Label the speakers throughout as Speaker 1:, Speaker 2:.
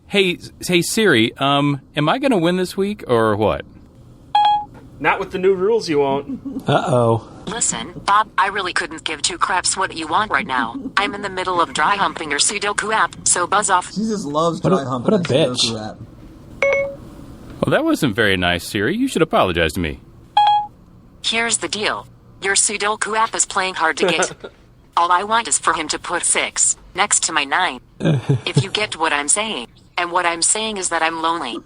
Speaker 1: Hey Siri, am I going to win this week or what?
Speaker 2: Not with the new rules, you won't.
Speaker 3: Uh-oh.
Speaker 4: Listen, Bob, I really couldn't give two craps what you want right now. I'm in the middle of dry humping your Sudoku app, so buzz off.
Speaker 5: She just loves dry humping.
Speaker 3: What a bitch.
Speaker 5: Sudoku app.
Speaker 1: Well, that wasn't very nice, Siri. You should apologize to me.
Speaker 4: Here's the deal. Your Sudoku app is playing hard to get. All I want is for him to put 6 next to my 9. If you get what I'm saying. And what I'm saying is that I'm lonely.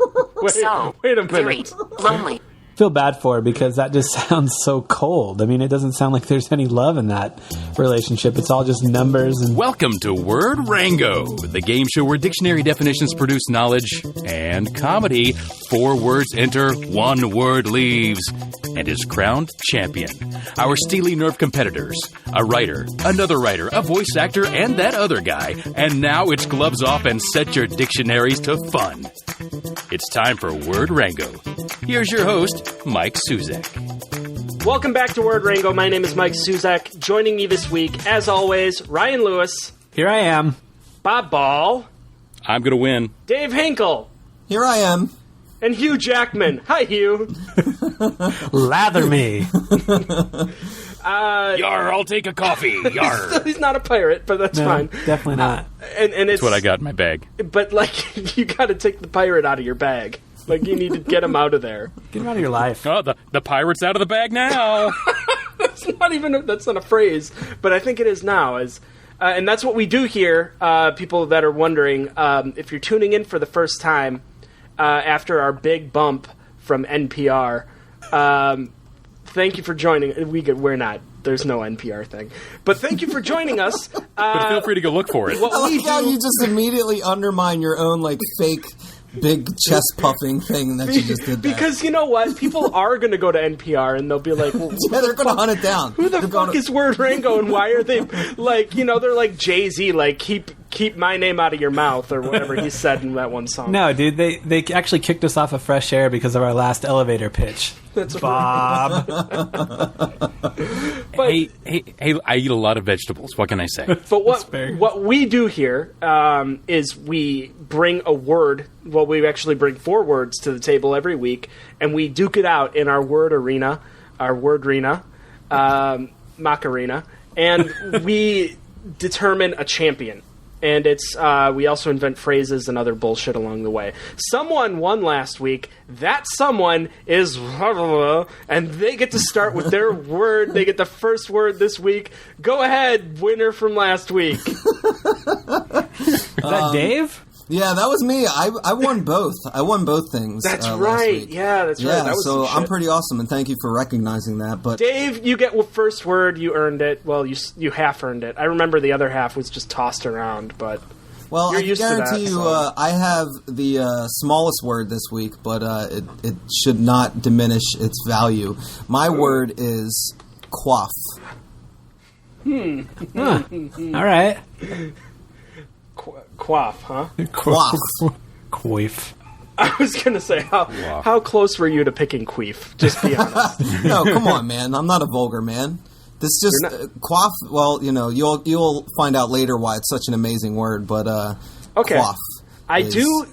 Speaker 2: Wait a minute.
Speaker 4: 3, lonely.
Speaker 3: Feel bad for her because that just sounds so cold. I mean, it doesn't sound like there's any love in that relationship. It's all just numbers and...
Speaker 1: Welcome to Word Rango, the game show where dictionary definitions produce knowledge and comedy. 4 words enter, 1 word leaves, and is crowned champion. Our steely nerve competitors, a writer, another writer, a voice actor, and that other guy. And now it's gloves off and set your dictionaries to fun. It's time for Word Rango. Here's your host, Mike Suzak.
Speaker 2: Welcome back to Word Rango. My name is Mike Suzak. Joining me this week, as always, Ryan Lewis.
Speaker 3: Here I am.
Speaker 2: Bob Ball.
Speaker 1: I'm going to win.
Speaker 2: Dave Hinkle.
Speaker 5: Here I am.
Speaker 2: And Hugh Jackman. Hi, Hugh.
Speaker 3: Lather me.
Speaker 1: Yar, I'll take a coffee. Yar.
Speaker 2: He's not a pirate, but that's fine.
Speaker 3: Definitely not.
Speaker 2: And it's
Speaker 1: That's what I got in my bag.
Speaker 2: But, like, you got to take the pirate out of your bag. Like, you need to get him out of there.
Speaker 3: Get him out of your life.
Speaker 1: Oh, the pirate's out of the bag now.
Speaker 2: That's not a phrase, but I think it is now. And that's what we do here, people that are wondering. If you're tuning in for the first time after our big bump from NPR, thank you for joining. We're not. There's no NPR thing. But thank you for joining us.
Speaker 1: But feel free to go look for it.
Speaker 5: I like how you just immediately undermine your own, like, fake... big chest puffing thing that you just did there.
Speaker 2: Because you know what? People are going to go to NPR and they'll be like, well,
Speaker 5: yeah, they're going to hunt it down.
Speaker 2: Who the fuck is Word Rango and why are they, like, you know, they're like Jay-Z, like, keep my name out of your mouth or whatever he said in that one song.
Speaker 3: No, dude, they actually kicked us off of Fresh Air because of our last elevator pitch.
Speaker 2: That's
Speaker 3: Bob.
Speaker 1: Hey, I eat a lot of vegetables. What can I say?
Speaker 2: But what we do here is we bring a word. Well, we actually bring 4 words to the table every week, and we duke it out in our word arena, Macarena, and we determine a champion. And it's we also invent phrases and other bullshit along the way. Someone won last week. That someone is... And they get to start with their word. They get the first word this week. Go ahead, winner from last week.
Speaker 3: Is that Dave?
Speaker 5: Yeah, that was me. I won both. I won both things.
Speaker 2: That's
Speaker 5: last
Speaker 2: right.
Speaker 5: week.
Speaker 2: Yeah, that's right. That was
Speaker 5: so
Speaker 2: some shit.
Speaker 5: I'm pretty awesome, and thank you for recognizing that. But
Speaker 2: Dave, you get first word. You earned it. Well, you half earned it. I remember the other half was just tossed around, but
Speaker 5: well,
Speaker 2: you're
Speaker 5: I can
Speaker 2: used to
Speaker 5: guarantee
Speaker 2: that,
Speaker 5: you,
Speaker 2: so.
Speaker 5: I have the smallest word this week, but it should not diminish its value. My word is quaff.
Speaker 3: Huh. All right.
Speaker 2: Quaff, huh?
Speaker 5: Quaff.
Speaker 3: Queef.
Speaker 2: I was going to say, how close were you to picking queef? Just be honest.
Speaker 5: No, come on, man. I'm not a vulgar man. This just quaff. Well, you know, you'll find out later why it's such an amazing word. But
Speaker 2: okay,
Speaker 5: quaff.
Speaker 2: I do.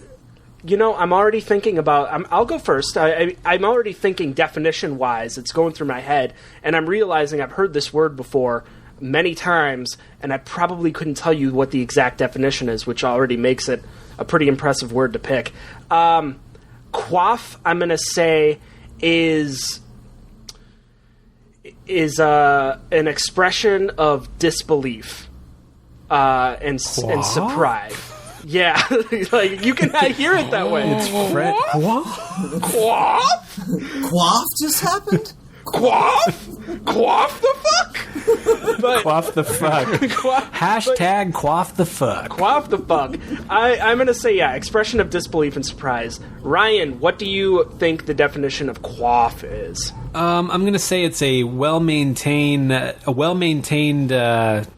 Speaker 2: You know, I'm already thinking about. I'll go first. I'm already thinking definition wise. It's going through my head, and I'm realizing I've heard this word before many times, and I probably couldn't tell you what the exact definition is, which already makes it a pretty impressive word to pick. Quaff, I'm going to say, is an expression of disbelief and surprise. Yeah, like you can hear it that way.
Speaker 3: It's Fred.
Speaker 2: Quaff?
Speaker 5: Quaff just happened?
Speaker 2: Quaff? Quaff the fuck? But,
Speaker 3: Quaff the fuck. Hashtag quaff the fuck.
Speaker 2: Quaff the fuck. I'm going to say, yeah, expression of disbelief and surprise. Ryan, what do you think the definition of quaff is?
Speaker 3: I'm going to say it's a well-maintained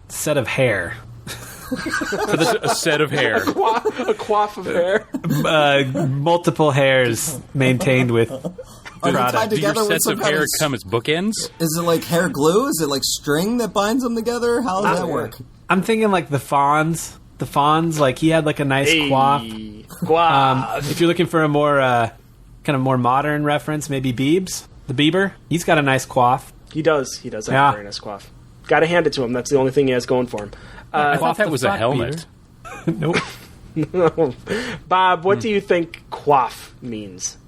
Speaker 3: set of hair.
Speaker 1: A set of hair.
Speaker 2: A quaff of hair?
Speaker 3: Multiple hairs maintained with
Speaker 5: Are they tied
Speaker 3: product.
Speaker 1: Do your
Speaker 5: together with
Speaker 1: sets
Speaker 5: some
Speaker 1: of
Speaker 5: kind
Speaker 1: hair
Speaker 5: of...
Speaker 1: come as bookends?
Speaker 5: Is it like hair glue? Is it like string that binds them together? How does that work?
Speaker 3: I'm thinking like the Fonz the Fonz. Like, he had like a nice quaff. If you're looking for a more kind of more modern reference, maybe Biebs, the Bieber. He's got a nice quaff.
Speaker 2: He does have a very nice quaff. Got to hand it to him. That's the only thing he has going for him.
Speaker 1: I thought that was a helmet.
Speaker 3: Nope.
Speaker 2: No. Bob, what do you think quaff means?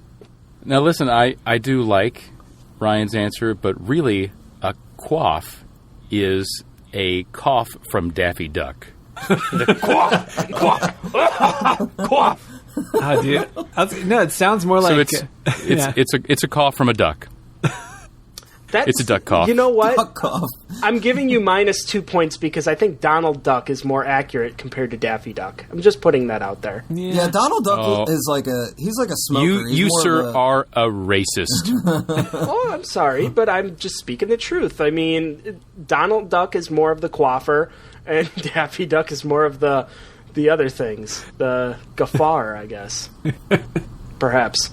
Speaker 1: Now, listen, I do like Ryan's answer, but really, a quaff is a cough from Daffy Duck. The quaff, quaff, quaff.
Speaker 3: Oh, dude. No, it sounds more like...
Speaker 1: So it's a cough from a duck. It's a duck cough.
Speaker 2: You know what?
Speaker 5: Duck cough.
Speaker 2: I'm giving you -2 points because I think Donald Duck is more accurate compared to Daffy Duck. I'm just putting that out there.
Speaker 5: Yeah, Donald Duck is like he's like a smoker.
Speaker 1: You sir, are a racist.
Speaker 2: Oh, I'm sorry, but I'm just speaking the truth. I mean, Donald Duck is more of the quaffer, and Daffy Duck is more of the other things. The gaffer, I guess. Perhaps.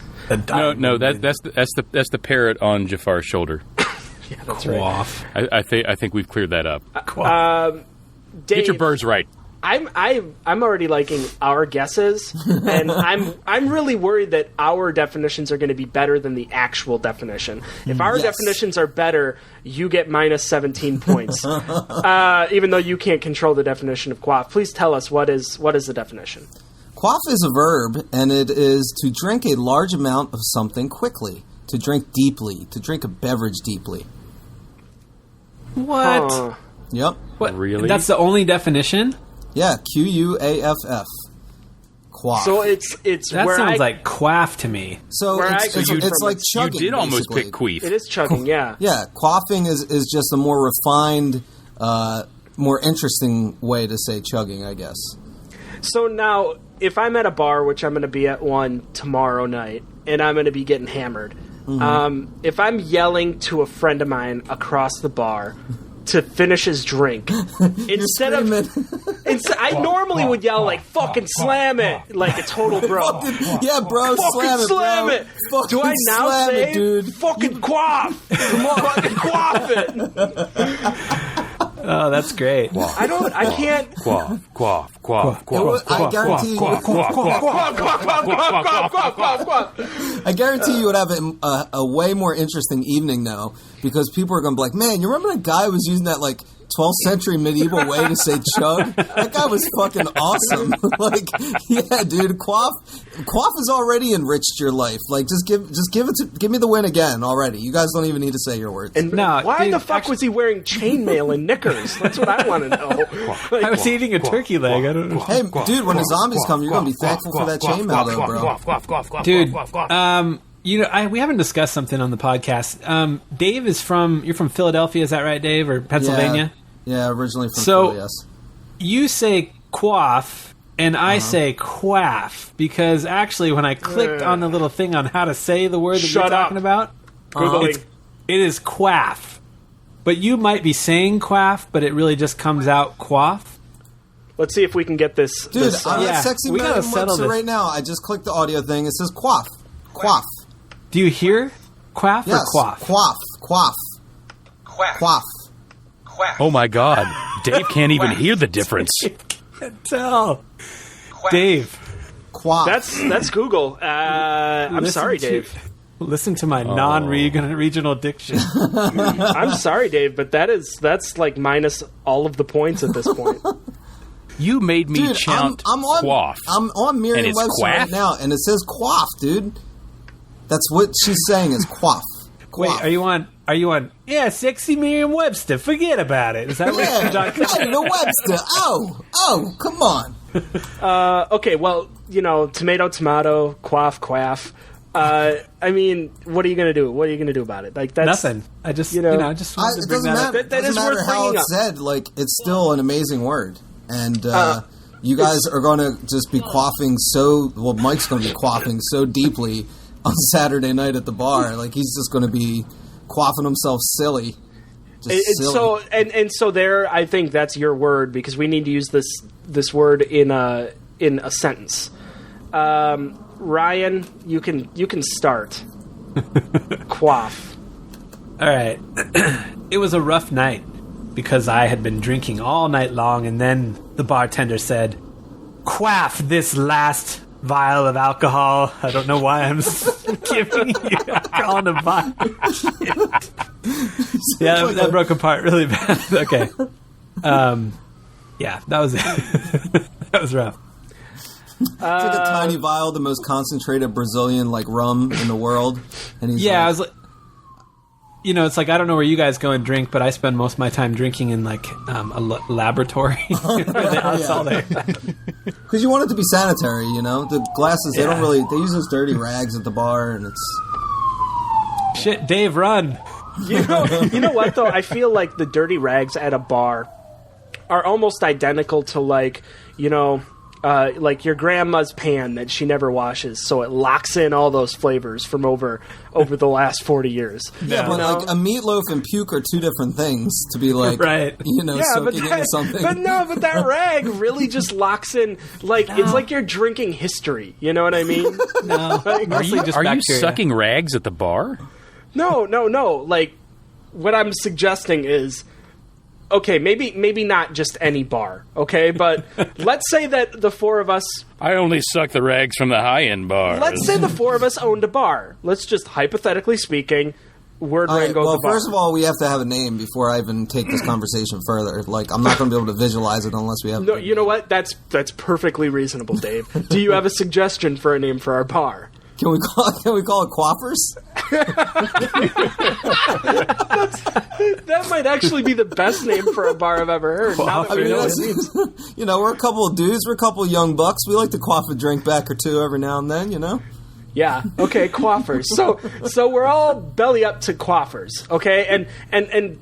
Speaker 1: No, that's the parrot on Jafar's shoulder.
Speaker 2: Yeah, that's right.
Speaker 1: I think we've cleared that up.
Speaker 2: Dave,
Speaker 1: get your birds right.
Speaker 2: I'm already liking our guesses, and I'm really worried that our definitions are going to be better than the actual definition. If our definitions are better, you get -17 points, even though you can't control the definition of quaff. Please tell us what is the definition.
Speaker 5: Quaff is a verb, and it is to drink a large amount of something quickly, to drink deeply, to drink a beverage deeply.
Speaker 3: What?
Speaker 5: Yep.
Speaker 3: What?
Speaker 1: Really?
Speaker 3: That's the only definition?
Speaker 5: Yeah, Quaff. Quaff.
Speaker 2: So it's
Speaker 3: that
Speaker 2: where
Speaker 3: sounds like quaff to me.
Speaker 5: So it's like chugging.
Speaker 1: You did almost
Speaker 5: basically.
Speaker 1: pick queef.
Speaker 2: It is chugging, yeah.
Speaker 5: Yeah, quaffing is just a more refined, more interesting way to say chugging, I guess.
Speaker 2: So now, if I'm at a bar, which I'm going to be at one tomorrow night, and I'm going to be getting hammered, if I'm yelling to a friend of mine across the bar to finish his drink, instead of... I normally would yell, like, fucking slam it, like a total bro.
Speaker 5: Yeah, bro,
Speaker 2: fucking slam it. Do I now say,
Speaker 5: dude.
Speaker 2: fucking quaff? Fucking quaff it.
Speaker 3: Oh, that's great.
Speaker 2: I can't...
Speaker 1: Quaff.
Speaker 5: I guarantee you... I guarantee you would have a way more interesting evening now, because people are going to be like, man, you remember that guy who was using that, like, 12th century medieval way to say chug? That guy was fucking awesome. Like, yeah, dude, quaff has already enriched your life. Like, give me the win again already. You guys don't even need to say your words.
Speaker 2: And why the fuck was he wearing chainmail and knickers? That's what I want to know. Like,
Speaker 3: I was eating a turkey leg. I don't know.
Speaker 5: Hey, dude, when the zombies come, you're going to be thankful for that chainmail, though, bro.
Speaker 3: Dude, you know, we haven't discussed something on the podcast. Dave you're from Philadelphia, is that right, Dave, or Pennsylvania?
Speaker 5: Yeah, originally from Philly, yes.
Speaker 3: You say quaff, and I say quaff, because actually when I clicked on the little thing on how to say the word that you're talking about, it is quaff. But you might be saying quaff, but it really just comes out quaff.
Speaker 2: Let's see if we can get this.
Speaker 5: Dude, I'm at Sexy Man website right now. I just clicked the audio thing. It says quaff. Quaff.
Speaker 3: Do you hear quaff or quaff?
Speaker 5: Quaff. Quaff. Quaff.
Speaker 1: Oh my God, Dave can't even hear the difference.
Speaker 3: Can't tell. Dave.
Speaker 5: Quaff.
Speaker 2: That's Google. I'm sorry, Dave.
Speaker 3: Listen to my non-regional diction.
Speaker 2: I'm sorry, Dave, but that's like minus all of the points at this point.
Speaker 1: You made me chant quaff.
Speaker 5: I'm on Merriam-Webster right now, and it says quaff, dude. That's what she's saying is quaff.
Speaker 3: Wait, are you on? Yeah, sexy Merriam-Webster. Forget about it. Is that what you're talking
Speaker 5: the Webster. Oh, come on.
Speaker 2: Okay, well, you know, tomato, quaff. I mean, what are you gonna do? What are you gonna do about it? Like, that's
Speaker 3: nothing. I just, just wanted to bring that up.
Speaker 5: It doesn't matter how it's said. Like, it's still an amazing word, and you guys are going to just be quaffing Mike's going to be quaffing so deeply on Saturday night at the bar. Like, he's just going to be quaffing himself silly.
Speaker 2: So there, I think that's your word, because we need to use this word in a sentence. Ryan, you can start. Quaff.
Speaker 3: All right. It was a rough night because I had been drinking all night long, and then the bartender said, quaff this last vial of alcohol. I don't know why I'm giving you alcohol in a vial. Yeah, that broke apart really bad. Okay. Yeah, that was it. That was rough.
Speaker 5: It's like a tiny vial, the most concentrated Brazilian rum in the world. And he's
Speaker 3: I was like, it's like, I don't know where you guys go and drink, but I spend most of my time drinking in a laboratory. That's all there.
Speaker 5: Because you want it to be sanitary, The glasses, they don't really, they use those dirty rags at the bar, and it's...
Speaker 3: Shit, Dave, run.
Speaker 2: You know what, though? I feel like the dirty rags at a bar are almost identical to, like your grandma's pan that she never washes, so it locks in all those flavors from over the last 40 years.
Speaker 5: Yeah, but a meatloaf and puke are two different things to be
Speaker 3: right.
Speaker 5: Soaking into something.
Speaker 2: But that rag really just locks in, it's like you're drinking history. You know what I mean?
Speaker 3: No.
Speaker 1: Are you sucking rags at the bar?
Speaker 2: No. What I'm suggesting is, okay, maybe not just any bar, okay? But let's say that the four of us...
Speaker 1: I only suck the rags from the high-end bars.
Speaker 2: Let's say the four of us owned a bar. Let's just, hypothetically speaking, Rango
Speaker 5: well,
Speaker 2: the bar.
Speaker 5: first of all, we have to have a name before I even take this conversation further. I'm not going to be able to visualize it unless we have...
Speaker 2: No, you know what? That's perfectly reasonable, Dave. Do you have a suggestion for a name for our bar?
Speaker 5: Can we call it Quaffers?
Speaker 2: That might actually be the best name for a bar I've ever heard. Now that we know what it means.
Speaker 5: We're a couple of dudes. We're a couple of young bucks. We like to quaff a drink back or two every now and then,
Speaker 2: Yeah. Okay. Quaffers. So we're all belly up to Quaffers. Okay. And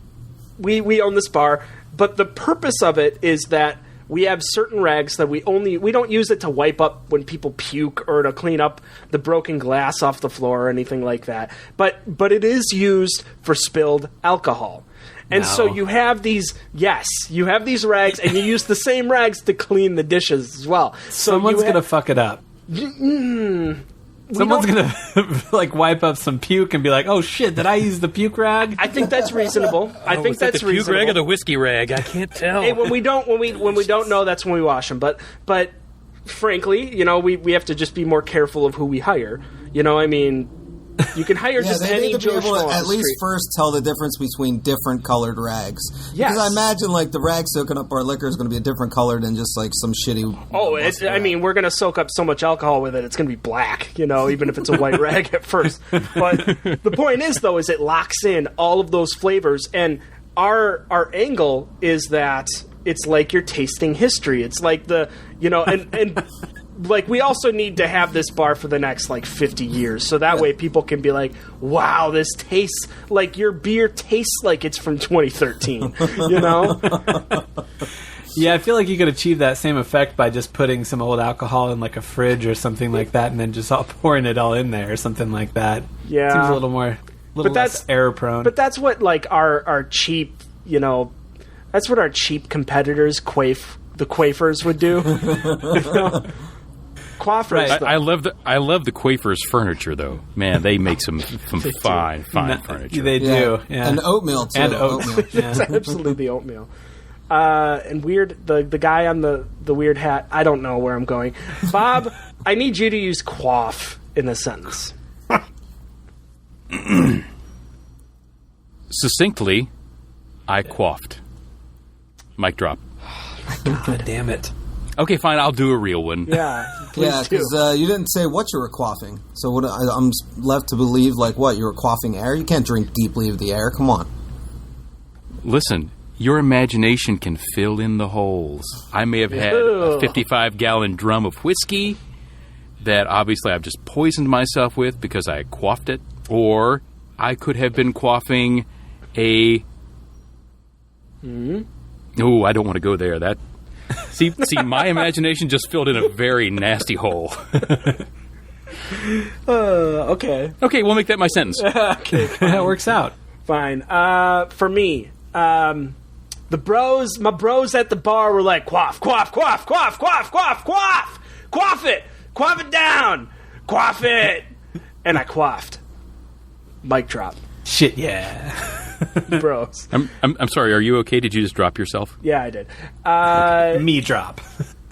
Speaker 2: we own this bar, but the purpose of it is that we have certain rags that we don't use it to wipe up when people puke or to clean up the broken glass off the floor or anything like that. But it is used for spilled alcohol. And so you have these rags, and you use the same rags to clean the dishes as well. So
Speaker 3: someone's going to fuck it up. Someone's going to wipe up some puke and be like, oh shit, did I use the puke rag?
Speaker 2: I think that's reasonable. I think that's
Speaker 1: the
Speaker 2: reasonable.
Speaker 1: puke rag or the whiskey rag? I can't tell.
Speaker 2: Hey, when we don't know, that's when we wash them. But frankly, we have to just be more careful of who we hire. You can hire just any Joe Schmo on the
Speaker 5: at least
Speaker 2: street.
Speaker 5: first tell the difference between different colored rags.
Speaker 2: Yes.
Speaker 5: Because I imagine the rag soaking up our liquor is going to be a different color than just some shitty...
Speaker 2: we're going to soak up so much alcohol with it, it's going to be black, even if it's a white rag at first. But the point is, though, is it locks in all of those flavors, and our angle is that it's like you're tasting history. It's like and we also need to have this bar for the next 50 years, so that way people can be like, wow, this tastes like your beer tastes like it's from 2013.
Speaker 3: Yeah, I feel like you could achieve that same effect by just putting some old alcohol in a fridge or something like that, and then just pouring it all in there or something like that.
Speaker 2: Yeah,
Speaker 3: seems a little less error prone.
Speaker 2: But that's what our cheap, that's what our cheap competitors, the Quafers, would do. Quaffers.
Speaker 1: Right. I love the Quafer's furniture, though. Man, they make some fine furniture.
Speaker 3: They do, yeah.
Speaker 5: And oatmeal too.
Speaker 3: And oatmeal. Yeah.
Speaker 2: It's absolutely oatmeal. And weird, the guy on the weird hat. I don't know where I'm going. Bob, I need you to use quaff in a sentence.
Speaker 1: Succinctly, I quaffed. Mic drop.
Speaker 3: God damn it.
Speaker 1: Okay, fine. I'll do a real one.
Speaker 2: Yeah, please
Speaker 5: because you didn't say what you were quaffing. So I'm left to believe, what, you were quaffing air? You can't drink deeply of the air. Come on.
Speaker 1: Listen, your imagination can fill in the holes. I may have had a 55-gallon drum of whiskey that obviously I've just poisoned myself with because I quaffed it. Or I could have been quaffing a... Oh, I don't want to go there. See, my imagination just filled in a very nasty hole.
Speaker 2: Okay.
Speaker 1: Okay, we'll make that my sentence.
Speaker 2: Okay,
Speaker 3: that works out.
Speaker 2: Fine. For me, my bros at the bar were like, quaff, quaff, quaff, quaff, quaff, quaff, quaff, quaff it down, quaff it, and I quaffed. Mic drop.
Speaker 3: Shit, yeah.
Speaker 2: Bros.
Speaker 1: I'm sorry, are you okay? Did you just drop yourself?
Speaker 2: Yeah, I did.
Speaker 3: Me drop.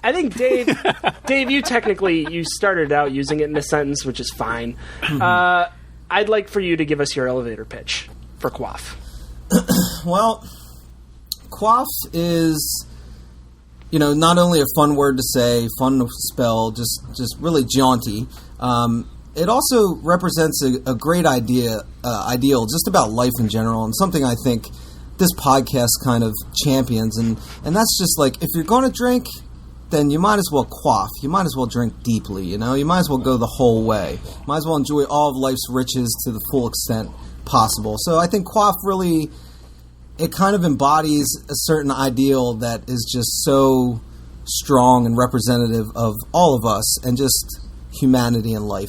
Speaker 2: I think Dave, you started out using it in a sentence, which is fine. I'd like for you to give us your elevator pitch for quaff.
Speaker 5: Well, quaff is, not only a fun word to say, fun to spell, just really jaunty. It also represents a great ideal just about life in general, and something I think this podcast kind of champions. And that's just like, if you're going to drink, then you might as well quaff. You might as well drink deeply, You might as well go the whole way. Might as well enjoy all of life's riches to the full extent possible. So I think quaff really, it kind of embodies a certain ideal that is just so strong and representative of all of us and just humanity and life.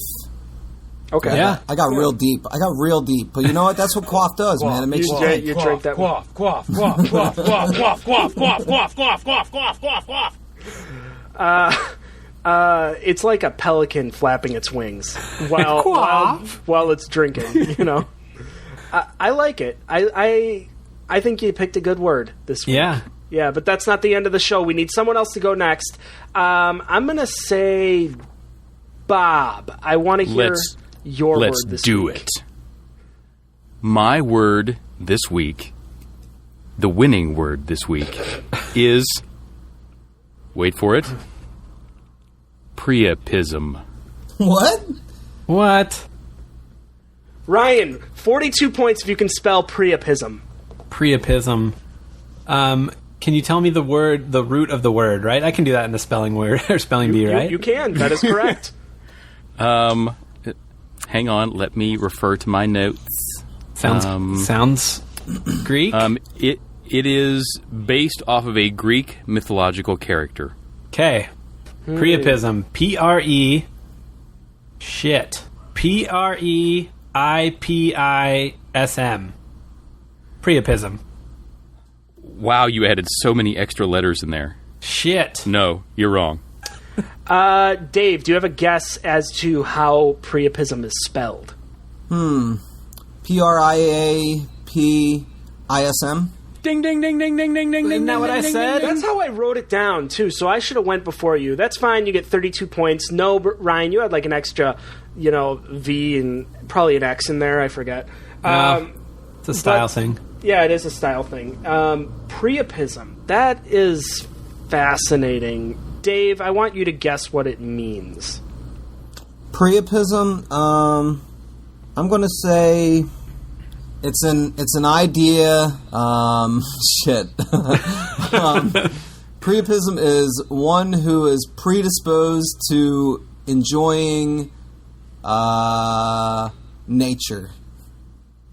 Speaker 2: Okay.
Speaker 3: Yeah.
Speaker 5: I got real deep. But you know what? That's what quaff does, man. It makes
Speaker 2: you drink that
Speaker 1: quaff, quaff, quaff, quaff, quaff, quaff, quaff, quaff, quaff, quaff, quaff, quaff, quaff, quaff.
Speaker 2: It's like a pelican flapping its wings while it's drinking. I like it. I think you picked a good word this week. Yeah, but that's not the end of the show. We need someone else to go next. I'm going to say Bob. I want to hear your word this week. Let's do it.
Speaker 1: My word this week, the winning word this week, is, wait for it, Priapism.
Speaker 5: What?
Speaker 2: Ryan, 42 points if you can spell Priapism.
Speaker 3: Priapism. Can you tell me the root of the word, right? I can do that in the spelling word or spelling bee, right?
Speaker 2: You can. That is correct.
Speaker 1: Hang on. Let me refer to my notes.
Speaker 3: Sounds Greek?
Speaker 1: It is based off of a Greek mythological character.
Speaker 3: Okay. Priapism. P-R-E... Shit. P-R-E-I-P-I-S-M. Priapism.
Speaker 1: Wow, you added so many extra letters in there.
Speaker 3: Shit.
Speaker 1: No, you're wrong.
Speaker 2: Dave, do you have a guess as to how Priapism is spelled?
Speaker 5: P-R-I-A-P-I-S-M?
Speaker 1: Ding, ding, ding, ding, ding, ding, ding,
Speaker 3: Isn't that what I said?
Speaker 2: That's how I wrote it down, too, so I should have went before you. That's fine, you get 32 points. No, but Ryan, you had like an extra, V and probably an X in there, I forget.
Speaker 3: It's a style thing.
Speaker 2: Yeah, it is a style thing. Priapism, that is fascinating. Dave, I want you to guess what it means.
Speaker 5: Priapism, I'm going to say it's an idea. Priapism is one who is predisposed to enjoying nature.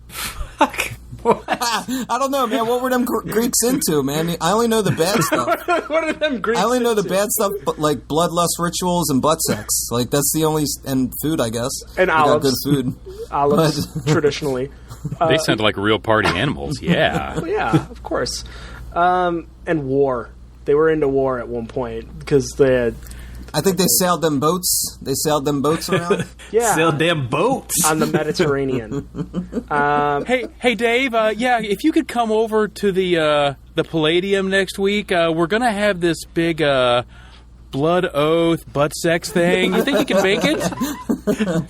Speaker 3: Fuck.
Speaker 5: I don't know, man. What were them Greeks into, man? I only know the bad stuff.
Speaker 2: What are them Greeks
Speaker 5: I only know
Speaker 2: into?
Speaker 5: the bad stuff, but like bloodlust rituals and butt sex. Like that's the only and food, I guess.
Speaker 2: And olives.
Speaker 5: Good food.
Speaker 2: Olives, traditionally.
Speaker 1: They sound like real party animals. Yeah.
Speaker 2: Well, yeah, of course. And war. They were into war at one point because they had.
Speaker 5: I think they sailed them boats. They sailed them boats around.
Speaker 2: Yeah,
Speaker 3: sailed damn boats
Speaker 2: on the Mediterranean.
Speaker 1: Hey, Dave. If you could come over to the Palladium next week, we're gonna have this big blood oath butt sex thing. You think you can make it?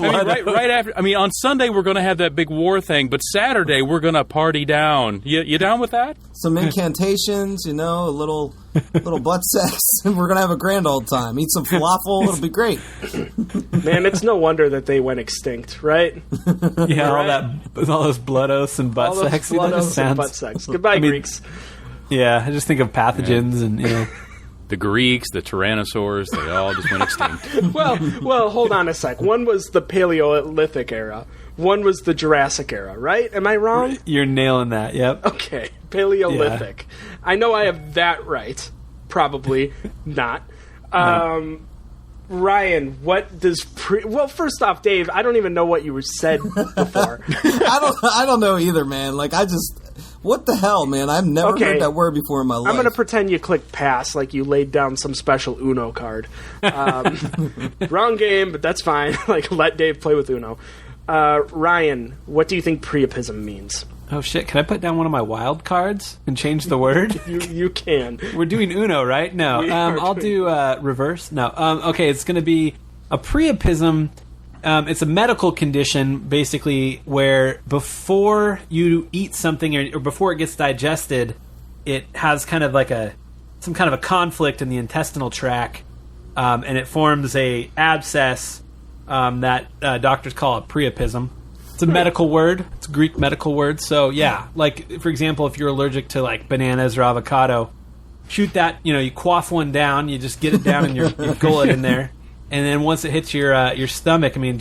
Speaker 1: Right after. I mean, on Sunday we're gonna have that big war thing, but Saturday we're gonna party down. You down with that?
Speaker 5: Some incantations, a little butt sex, and we're gonna have a grand old time. Eat some falafel. It'll be great.
Speaker 2: Man, it's no wonder that they went extinct, right?
Speaker 3: Yeah,
Speaker 2: right?
Speaker 3: all those blood oaths and butt sex.
Speaker 2: Blood oaths and butt sex. Goodbye, Greeks.
Speaker 3: Yeah, I just think of pathogens and
Speaker 1: The Greeks, the Tyrannosaurs, they all just went extinct.
Speaker 2: Well, hold on a sec. One was the Paleolithic era. One was the Jurassic era, right? Am I wrong?
Speaker 3: You're nailing that, yep.
Speaker 2: Okay, Paleolithic. Yeah. I know I have that right. Probably not.
Speaker 3: No.
Speaker 2: Ryan, what does well, first off, Dave, I don't even know what you said before.
Speaker 5: I don't know either, man. Like, what the hell, man? I've never heard that word before in my life.
Speaker 2: I'm going to pretend you clicked pass, like you laid down some special Uno card. Wrong game, but that's fine. Like, let Dave play with Uno. Ryan, what do you think Priapism means?
Speaker 3: Oh shit! Can I put down one of my wild cards and change the word?
Speaker 2: You can.
Speaker 3: We're doing Uno, right? No, I'll do reverse. No, okay. It's going to be a priapism. It's a medical condition, basically, where before you eat something or before it gets digested, it has kind of like some kind of a conflict in the intestinal tract, and it forms a abscess that doctors call a priapism. It's a medical word. It's a Greek medical word. So, yeah, like, for example, if you're allergic to, like, bananas or avocado, shoot that, you quaff one down, you just get it down in your gullet in there, and then once it hits your stomach, I mean,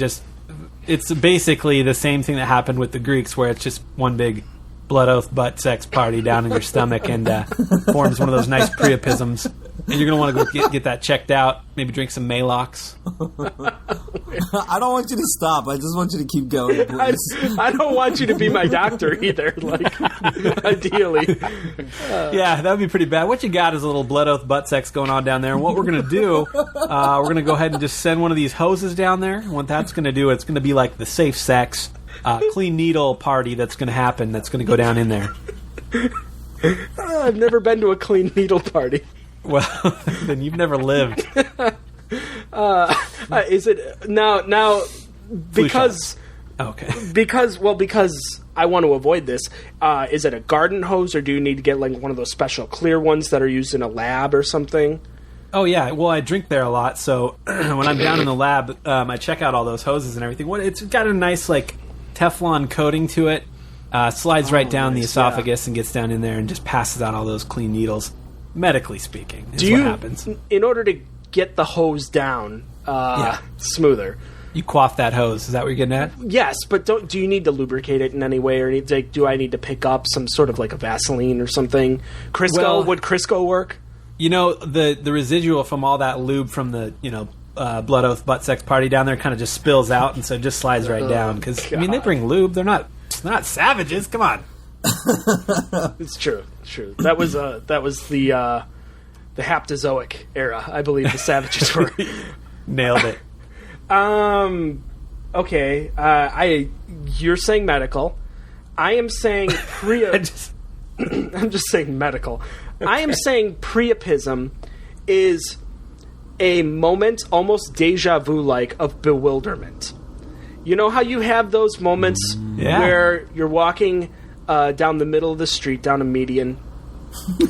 Speaker 3: it's basically the same thing that happened with the Greeks, where it's just one big blood oath butt sex party down in your stomach and forms one of those nice priapisms. And you're going to want to go get that checked out, maybe drink some Malox.
Speaker 5: I don't want you to stop. I just want you to keep going, please.
Speaker 2: I don't want you to be my doctor either, like, ideally.
Speaker 3: Yeah, that would be pretty bad. What you got is a little blood oath butt sex going on down there. And what we're going to do, we're going to go ahead and just send one of these hoses down there. And what that's going to do, it's going to be like the safe sex, clean needle party that's going to happen, that's going to go down in there.
Speaker 2: I've never been to a clean needle party.
Speaker 3: Well, then you've never lived.
Speaker 2: Is it now because
Speaker 3: okay
Speaker 2: because I want to avoid this. Is it a garden hose, or do you need to get like one of those special clear ones that are used in a lab or something?
Speaker 3: Oh yeah, well I drink there a lot, so when I'm down in the lab, I check out all those hoses and everything. It's got a nice like Teflon coating to it. Slides right down the esophagus and gets down in there and just passes out all those clean needles. Medically speaking, is what happens.
Speaker 2: In order to get the hose down smoother,
Speaker 3: you quaff that hose. Is that what you're getting at?
Speaker 2: Yes, but do you need to lubricate it in any way, or do I need to pick up some sort of like a Vaseline or something? Would Crisco work?
Speaker 3: The residual from all that lube from the blood oath butt sex party down there kind of just spills out, and so it just slides right down. Because they bring lube. They're not savages. Come on.
Speaker 2: It's true. That was the Haptozoic era, I believe the savages were.
Speaker 3: Nailed it.
Speaker 2: Okay. You're saying medical. I am saying I'm just saying medical. Okay. I am saying priapism is a moment, almost deja vu like, of bewilderment. You know how you have those moments where you're walking down the middle of the street, down a median.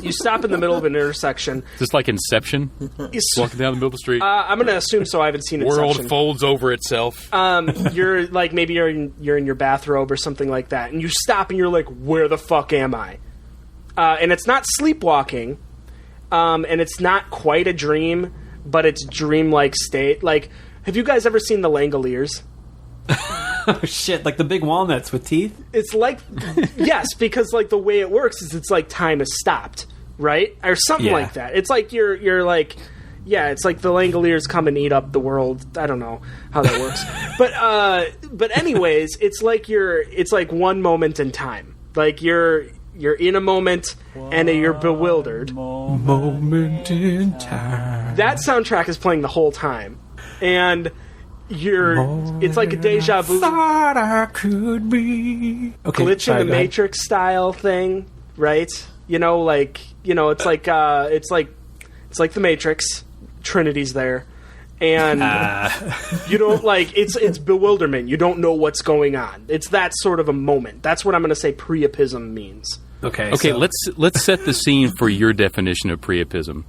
Speaker 2: You stop in the middle of an intersection.
Speaker 1: Is this like Inception? Walking down the middle of the street.
Speaker 2: I'm going to assume so. I haven't seen Inception.
Speaker 1: World folds over itself.
Speaker 2: You're like, maybe you're in your bathrobe or something like that, and you stop and you're like, where the fuck am I? And it's not sleepwalking, and it's not quite a dream, but it's dreamlike state. Like, have you guys ever seen the Langoliers?
Speaker 3: Oh shit, like the big walnuts with teeth?
Speaker 2: It's like, yes, because like the way it works is it's like time has stopped, right? Or something like that. It's like you're like, it's like the Langoliers come and eat up the world. I don't know how that works. But anyways, it's like one moment in time. Like you're in a moment and you're bewildered.
Speaker 3: Moment in time.
Speaker 2: That soundtrack is playing the whole time. And it's like a deja vu.
Speaker 3: Thought I could be
Speaker 2: Glitch in the Matrix style thing, right? It's like the Matrix. Trinity's there, and you don't it's bewilderment. You don't know what's going on. It's that sort of a moment. That's what I'm going to say priapism means.
Speaker 1: Okay. So. Let's set the scene for your definition of priapism.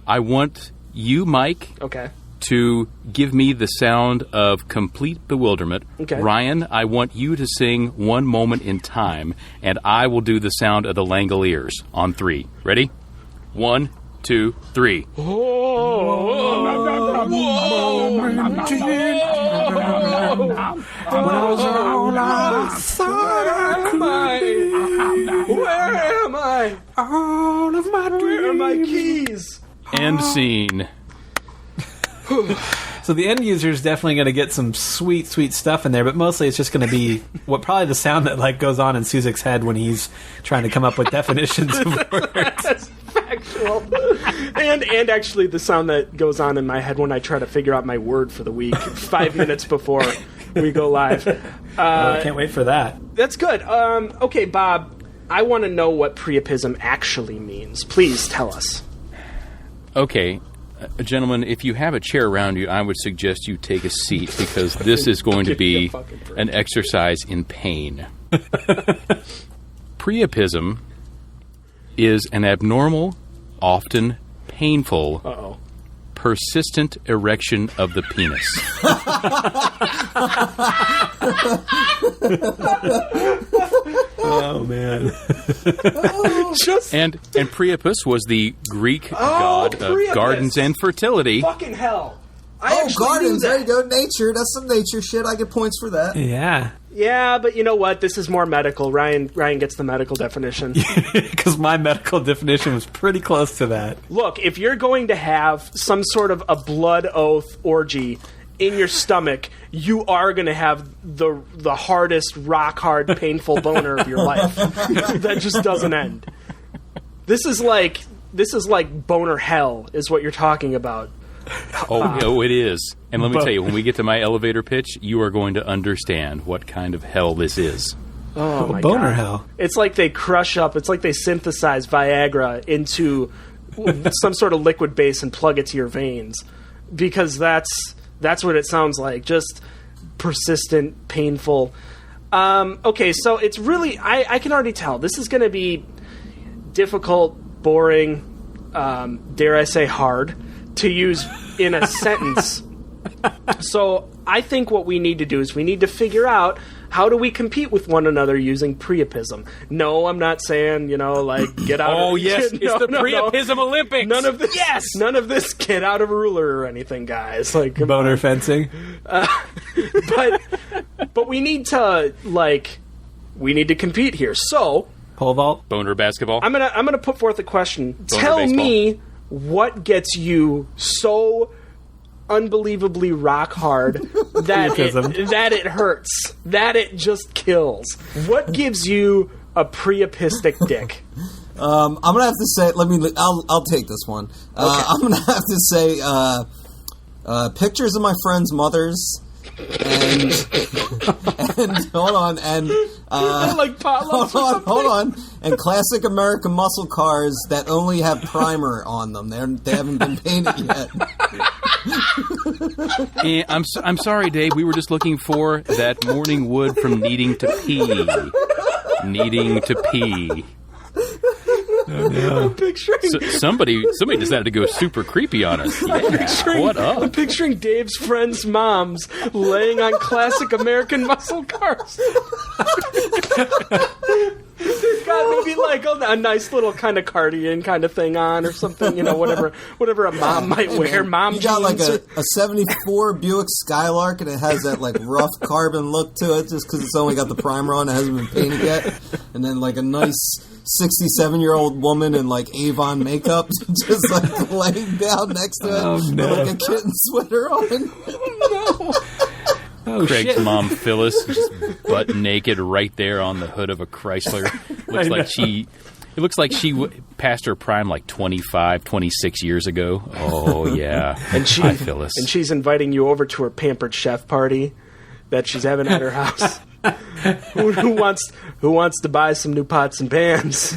Speaker 1: I want you, Mike.
Speaker 2: Okay.
Speaker 1: To give me the sound of complete bewilderment.
Speaker 2: Okay.
Speaker 1: Ryan, I want you to sing One Moment in Time, and I will do the sound of the Langoliers on 3. Ready? 1, 2, 3.
Speaker 2: Where am I?
Speaker 3: All of my dreams.
Speaker 2: Where are my keys?
Speaker 1: End scene.
Speaker 3: So the end user is definitely going to get some sweet stuff in there, but mostly it's just going to be probably the sound that goes on in Suzik's head when he's trying to come up with definitions of words.
Speaker 2: That's factual. And actually the sound that goes on in my head when I try to figure out my word for the week 5 minutes before we go live.
Speaker 3: I can't wait for that.
Speaker 2: That's good. Okay, Bob, I want to know what Priapism actually means. Please tell us.
Speaker 1: Okay. Gentlemen, if you have a chair around you, I would suggest you take a seat because this is going to be an exercise in pain. Priapism is an abnormal, often painful, persistent erection of the penis.
Speaker 3: Oh, man.
Speaker 1: And Priapus was the Greek god of
Speaker 2: Priapus.
Speaker 1: gardens and fertility.
Speaker 2: Fucking hell.
Speaker 5: Gardens. There you go. Nature. That's some nature shit. I get points for that.
Speaker 3: Yeah.
Speaker 2: Yeah, but you know what? This is more medical. Ryan gets the medical definition.
Speaker 3: Because my medical definition was pretty close to that.
Speaker 2: Look, if you're going to have some sort of a blood oath orgy in your stomach, you are going to have the hardest, rock-hard, painful boner of your life. That just doesn't end. This is like boner hell is what you're talking about.
Speaker 1: Oh, it is. And let me tell you, when we get to my elevator pitch, you are going to understand what kind of hell this is.
Speaker 2: Oh, my
Speaker 3: boner
Speaker 2: God.
Speaker 3: hell.
Speaker 2: It's like they crush up, it's like they synthesize Viagra into some sort of liquid base and plug it to your veins. Because that's what it sounds like. Just persistent, painful. Okay, so it's really, I can already tell. This is going to be difficult, boring, dare I say hard, to use in a sentence. So I think what we need to do is we need to figure out how do we compete with one another using Priapism. No, I'm not saying, get out
Speaker 1: Oh,
Speaker 2: of...
Speaker 1: yes,
Speaker 2: no,
Speaker 1: it's the
Speaker 2: no,
Speaker 1: Priapism
Speaker 2: no.
Speaker 1: Olympics.
Speaker 2: None of this,
Speaker 1: Yes!
Speaker 2: None of this get out of a ruler or anything, guys.
Speaker 3: Boner fencing.
Speaker 2: But we need to, compete here. So...
Speaker 3: Pole vault.
Speaker 1: Boner basketball.
Speaker 2: I'm gonna put forth a question.
Speaker 1: Boner
Speaker 2: Tell
Speaker 1: baseball.
Speaker 2: me what gets you so unbelievably rock hard that it hurts, that it just kills. What gives you a priapistic dick?
Speaker 5: I'm gonna have to say. I'll take this one.
Speaker 2: Okay.
Speaker 5: I'm gonna have to say pictures of my friends' mothers. And hold on, and
Speaker 2: Like potlucks or something?
Speaker 5: hold on, and classic American muscle cars that only have primer on them. They haven't been painted yet.
Speaker 1: I'm sorry, Dave. We were just looking for that morning wood from needing to pee. Needing to pee.
Speaker 3: Oh, no.
Speaker 2: I'm picturing...
Speaker 1: Somebody decided to go super creepy on us. Yeah, what
Speaker 2: I'm
Speaker 1: up?
Speaker 2: picturing Dave's friends' moms laying on classic American muscle cars. They've got maybe a nice little kind of cardigan kind of thing on or something, whatever a mom might wear. Mom
Speaker 5: You got
Speaker 2: jeans
Speaker 5: a 74 Buick Skylark, and it has that rough carbon look to it, just because it's only got the primer on, it hasn't been painted yet. And then a nice 67-year-old woman in Avon makeup, just laying down next to it with a kitten sweater on.
Speaker 3: Oh,
Speaker 1: Craig's
Speaker 3: shit.
Speaker 1: mom, Phyllis, just butt naked right there on the hood of a Chrysler. It looks like she passed her prime 25, 26 years ago. Oh, yeah. Hi, Phyllis.
Speaker 2: And she's inviting you over to her pampered chef party that she's having at her house. Who wants to buy some new pots and pans?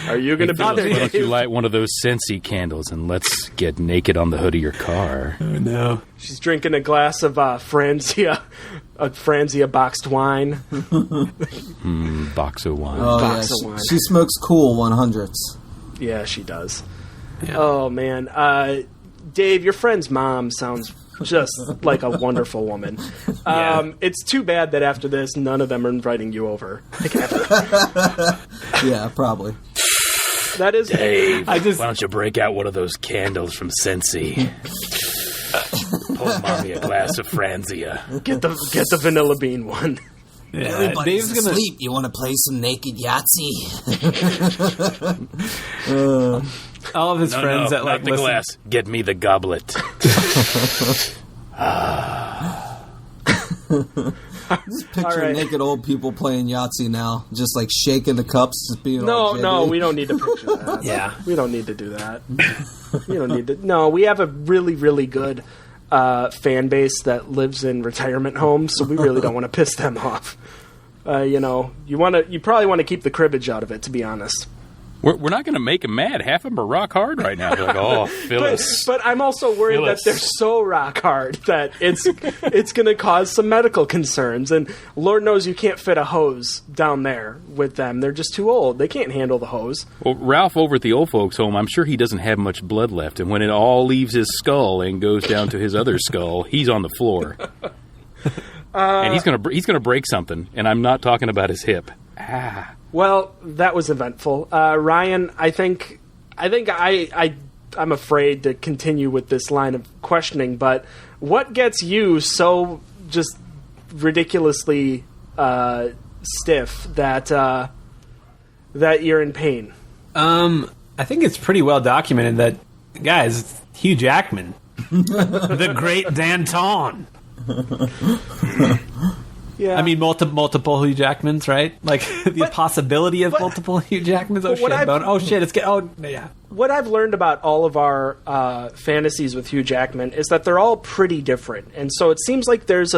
Speaker 2: Are you going to be
Speaker 1: Phyllis,
Speaker 2: there?
Speaker 1: why don't you light one of those Scentsy candles and let's get naked on the hood of your car.
Speaker 3: Oh, no.
Speaker 2: She's drinking a glass of Franzia boxed wine.
Speaker 1: Box of wine.
Speaker 5: Oh,
Speaker 2: Box
Speaker 5: yeah.
Speaker 2: of wine.
Speaker 5: She smokes Cool 100s.
Speaker 2: Yeah, she does.
Speaker 3: Yeah.
Speaker 2: Oh, man. Dave, your friend's mom sounds just like a wonderful woman. It's too bad that after this, none of them are inviting you over.
Speaker 5: Yeah, probably.
Speaker 2: That is...
Speaker 1: Dave, why don't you break out one of those candles from Scentsy? Pour mommy a glass of Franzia.
Speaker 2: Get the vanilla bean one.
Speaker 3: Yeah,
Speaker 5: Everybody's
Speaker 3: Dave's gonna...
Speaker 5: asleep. You want to play some naked Yahtzee?
Speaker 3: All of his friends that
Speaker 1: not the
Speaker 3: listen...
Speaker 1: glass. Get me the goblet.
Speaker 5: Just picture
Speaker 2: All right.
Speaker 5: naked old people playing Yahtzee now, just shaking the cups, just being all
Speaker 2: No,
Speaker 5: jiggly.
Speaker 2: we don't need to picture that.
Speaker 3: Yeah.
Speaker 2: We don't need to do that. We don't need to... No, we have a really, really good fan base that lives in retirement homes, so we really don't want to piss them off. You probably want to keep the cribbage out of it, to be honest.
Speaker 1: We're not going to make them mad. Half of them are rock hard right now. They're like, oh, Phyllis.
Speaker 2: But I'm also worried that they're so rock hard that it's going to cause some medical concerns. And Lord knows you can't fit a hose down there with them. They're just too old. They can't handle the hose.
Speaker 1: Well, Ralph over at the old folks' home, I'm sure he doesn't have much blood left. And when it all leaves his skull and goes down to his other skull, he's on the floor. And he's gonna break something. And I'm not talking about his hip. Ah.
Speaker 2: Well, that was eventful. Ryan, I think I'm afraid to continue with this line of questioning, but what gets you so just ridiculously stiff that you're in pain?
Speaker 3: I think it's pretty well documented that, guys, Hugh Jackman, the great Danton.
Speaker 2: Yeah.
Speaker 3: I mean, multiple Hugh Jackmans, right? Like, the possibility of multiple Hugh Jackmans. Oh, shit. Yeah.
Speaker 2: What I've learned about all of our fantasies with Hugh Jackman is that they're all pretty different. And so it seems like there's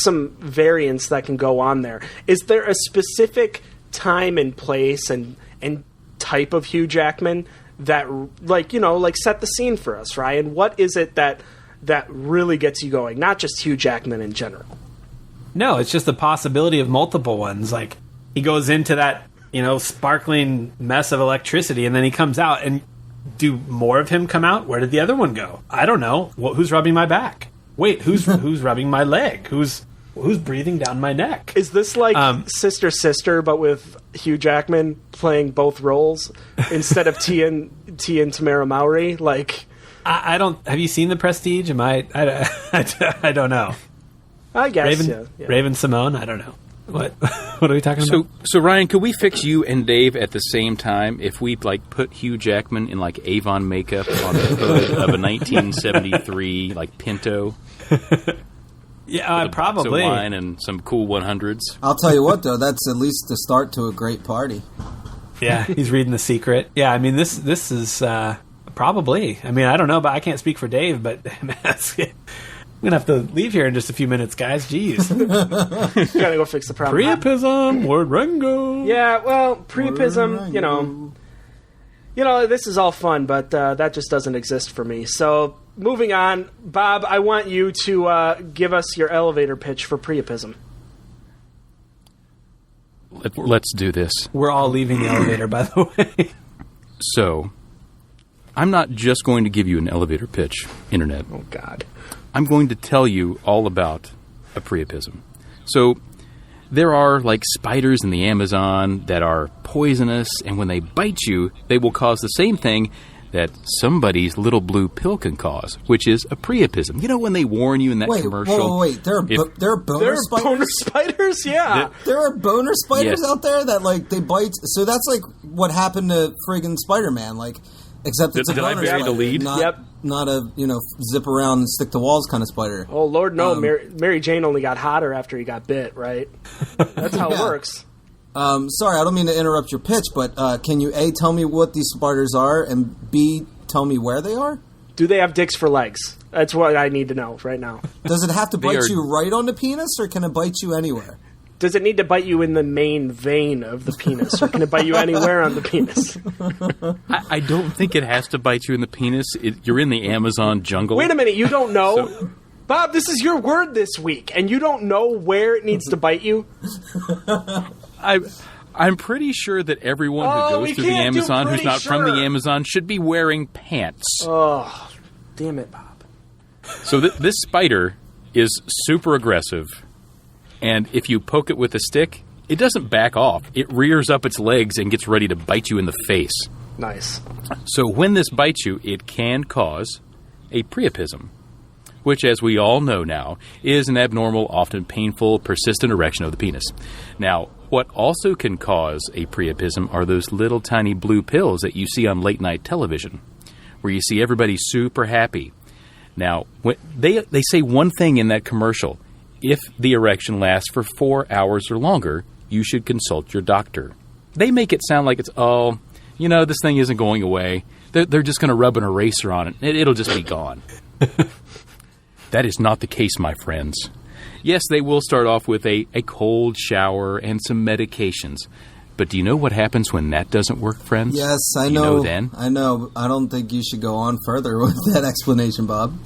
Speaker 2: some variance that can go on there. Is there a specific time and place and type of Hugh Jackman that, set the scene for us, Ryan? What is it that really gets you going? Not just Hugh Jackman in general.
Speaker 3: No, it's just the possibility of multiple ones. Like, he goes into that, sparkling mess of electricity, and then he comes out, and do more of him come out? Where did the other one go? I don't know. Who's rubbing my back? Wait, who's rubbing my leg? Who's breathing down my neck?
Speaker 2: Is this like Sister, but with Hugh Jackman playing both roles instead of T and Tamara Mowry? Like,
Speaker 3: I don't. Have you seen The Prestige? I don't know.
Speaker 2: I guess,
Speaker 3: Raven Simone? I don't know. What are we talking about?
Speaker 1: So Ryan, could we fix you and Dave at the same time if we put Hugh Jackman in Avon makeup on the hood of a 1973 Pinto?
Speaker 3: Yeah, probably.
Speaker 1: Of wine and some cool 100s.
Speaker 5: I'll tell you what, though, that's at least the start to a great party.
Speaker 3: Yeah, he's reading The Secret. Yeah, I mean, this is probably. I mean, I don't know, but I can't speak for Dave, but I'm going to have to leave here in just a few minutes, guys. Jeez.
Speaker 2: Gotta go fix the problem.
Speaker 3: Priapism, word Rango.
Speaker 2: Yeah, well, Priapism, this is all fun, but that just doesn't exist for me. So, moving on, Bob, I want you to give us your elevator pitch for Priapism.
Speaker 1: Let's do this.
Speaker 3: We're all leaving the elevator, by the way.
Speaker 1: So, I'm not just going to give you an elevator pitch, Internet.
Speaker 2: Oh, God.
Speaker 1: I'm going to tell you all about a Priapism. So, there are spiders in the Amazon that are poisonous, and when they bite you, they will cause the same thing that somebody's little blue pill can cause, which is a Priapism. You know when they warn you in that commercial?
Speaker 5: Wait. There are boner spiders?
Speaker 2: Boner spiders, yeah.
Speaker 5: There are boner spiders out there that, they bite. So that's, what happened to friggin' Spider-Man, except it's a boner spider.
Speaker 1: The lead?
Speaker 5: Not a, zip around and stick to walls kind of spider.
Speaker 2: Oh, Lord, no. Mary Jane only got hotter after he got bit, right? That's how it works.
Speaker 5: Sorry, I don't mean to interrupt your pitch, but can you, A, tell me what these spiders are, and B, tell me where they are?
Speaker 2: Do they have dicks for legs? That's what I need to know right now.
Speaker 5: Does it have to bite you right on the penis, or can it bite you anywhere?
Speaker 2: Does it need to bite you in the main vein of the penis, or can it bite you anywhere on the penis?
Speaker 1: I don't think it has to bite you in the penis. You're in the Amazon jungle.
Speaker 2: Wait a minute, you don't know? Bob, this is your word this week, and you don't know where it needs to bite you?
Speaker 1: I'm pretty sure that everyone who goes through the Amazon who's not from the Amazon should be wearing pants.
Speaker 2: Oh, damn it, Bob.
Speaker 1: So this spider is super aggressive. And if you poke it with a stick, it doesn't back off. It rears up its legs and gets ready to bite you in the face.
Speaker 2: Nice.
Speaker 1: So when this bites you, it can cause a Priapism, which, as we all know now, is an abnormal, often painful, persistent erection of the penis. Now, what also can cause a Priapism are those little tiny blue pills that you see on late-night television, where you see everybody super happy. Now, when they say one thing in that commercial: if the erection lasts for 4 hours or longer, you should consult your doctor. They make it sound like it's, this thing isn't going away. They're just going to rub an eraser on it. It'll just be gone. That is not the case, my friends. Yes, they will start off with a cold shower and some medications. But do you know what happens when that doesn't work, friends?
Speaker 5: Yes, I know.
Speaker 1: You know then?
Speaker 5: I know. I don't think you should go on further with that explanation, Bob.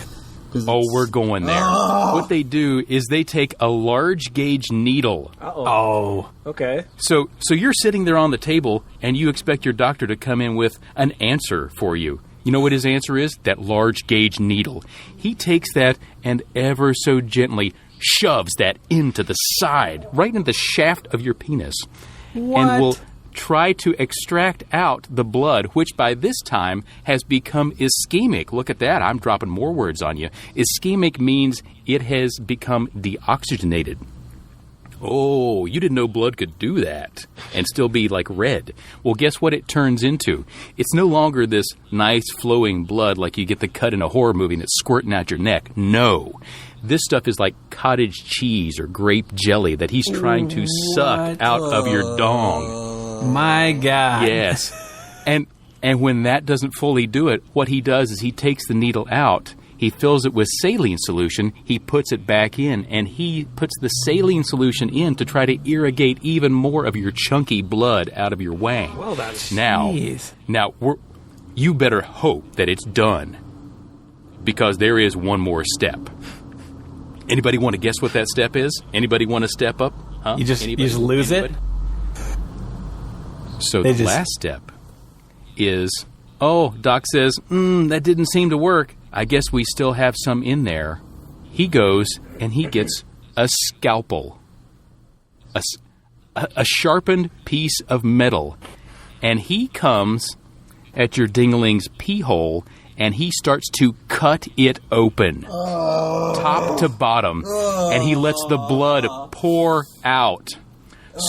Speaker 1: Oh, we're going there. What they do is they take a large gauge needle.
Speaker 2: Oh. Okay.
Speaker 1: So you're sitting there on the table, and you expect your doctor to come in with an answer for you. You know what his answer is? That large gauge needle. He takes that and ever so gently shoves that into the side, right in the shaft of your penis.
Speaker 3: What?
Speaker 1: And will try to extract out the blood, which by this time has become ischemic. Look at that. I'm dropping more words on you. Ischemic means it has become deoxygenated. Oh, you didn't know blood could do that and still be like red. Well, guess what it turns into? It's no longer this nice flowing blood like you get the cut in a horror movie and it's squirting out your neck. No. This stuff is like cottage cheese or grape jelly that he's trying to suck out of your dong.
Speaker 3: My God.
Speaker 1: Yes. And when that doesn't fully do it, what he does is he takes the needle out, he fills it with saline solution, he puts it back in, and he puts the saline solution in to try to irrigate even more of your chunky blood out of your wang.
Speaker 2: Well, that's...
Speaker 1: Now, you better hope that it's done, because there is one more step. Anybody want to guess what that step is? Anybody want to step up? Huh?
Speaker 3: You just lose it?
Speaker 1: So the last step is, Doc says, that didn't seem to work. I guess we still have some in there. He goes and he gets a scalpel, a sharpened piece of metal, and he comes at your dingling's pee hole and he starts to cut it open, top to bottom, and he lets the blood pour out.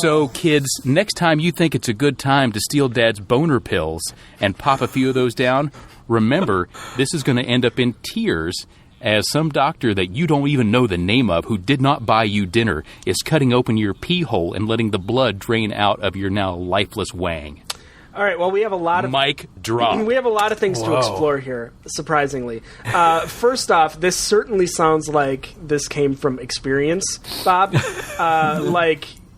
Speaker 1: So, kids, next time you think it's a good time to steal Dad's boner pills and pop a few of those down, remember, this is going to end up in tears as some doctor that you don't even know the name of, who did not buy you dinner, is cutting open your pee hole and letting the blood drain out of your now lifeless wang.
Speaker 2: All right, well, we have a lot of...
Speaker 1: Mic drop.
Speaker 2: We have a lot of things to explore here, surprisingly. First off, this certainly sounds like this came from experience, Bob.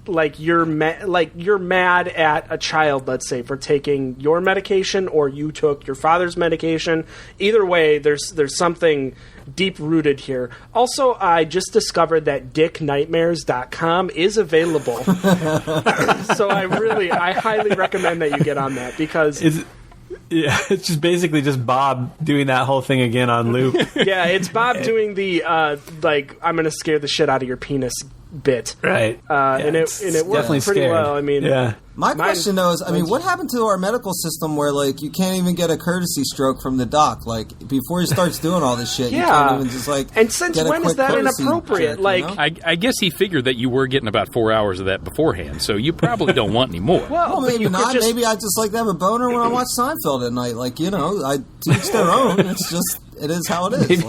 Speaker 2: Like you're mad at a child, let's say, for taking your medication, or you took your father's medication. Either way, there's something deep-rooted here. Also, I just discovered that dicknightmares.com is available. So I highly recommend that you get on that, because...
Speaker 3: It's just basically just Bob doing that whole thing again on loop.
Speaker 2: Yeah, it's Bob doing the, I'm going to scare the shit out of your penis bit.
Speaker 3: Right.
Speaker 2: And it worked pretty
Speaker 3: scared.
Speaker 2: well. I mean...
Speaker 5: My question, though, is, what happened to our medical system where, you can't even get a courtesy stroke from the doc? Before he starts doing all this shit, you can't even just,
Speaker 2: And since when is that inappropriate?
Speaker 5: Check,
Speaker 1: I guess he figured that you were getting about 4 hours of that beforehand, so you probably don't want any more.
Speaker 5: Well, maybe not. Maybe I just like to have a boner when I watch Seinfeld at night. I teach their own. It's just... It is how it is.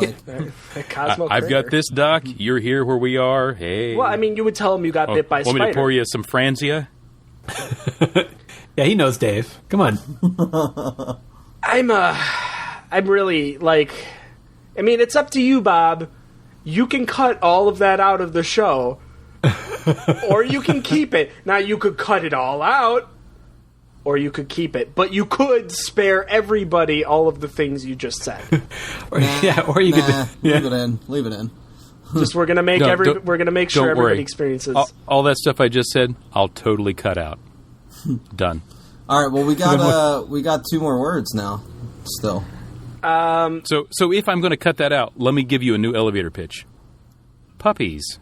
Speaker 1: I've got this, Doc. You're here where we are. Hey.
Speaker 2: Well, I mean, you would tell him you got bit by a spider.
Speaker 1: Want me to pour you some Franzia?
Speaker 3: Yeah, he knows Dave. Come on.
Speaker 2: I'm really, I mean, it's up to you, Bob. You can cut all of that out of the show, or you can keep it. Now, you could cut it all out, or you could keep it, but you could spare everybody all of the things you just said.
Speaker 5: Leave it in.
Speaker 2: Just we're gonna make sure everybody experiences
Speaker 1: all that stuff I just said. I'll totally cut out. Done.
Speaker 5: All right. Well, we got 2 more words now. Still.
Speaker 1: So if I'm going to cut that out, let me give you a new elevator pitch. Puppies.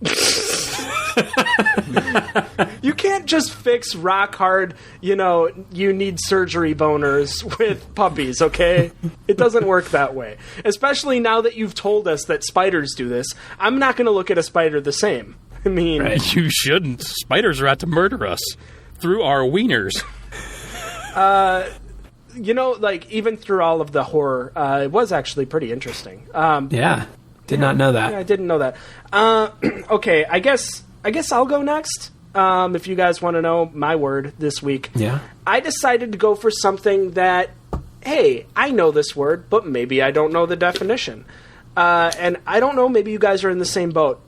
Speaker 2: You can't just fix rock hard, you need surgery boners with puppies, okay? It doesn't work that way. Especially now that you've told us that spiders do this. I'm not going to look at a spider the same. I mean...
Speaker 1: Right. You shouldn't. Spiders are out to murder us through our wieners.
Speaker 2: Even through all of the horror, it was actually pretty interesting.
Speaker 3: Did not know that.
Speaker 2: Yeah, I didn't know that. Okay, I guess I'll go next. If you guys want to know my word this week.
Speaker 3: Yeah.
Speaker 2: I decided to go for something that, hey, I know this word, but maybe I don't know the definition. And I don't know, maybe you guys are in the same boat.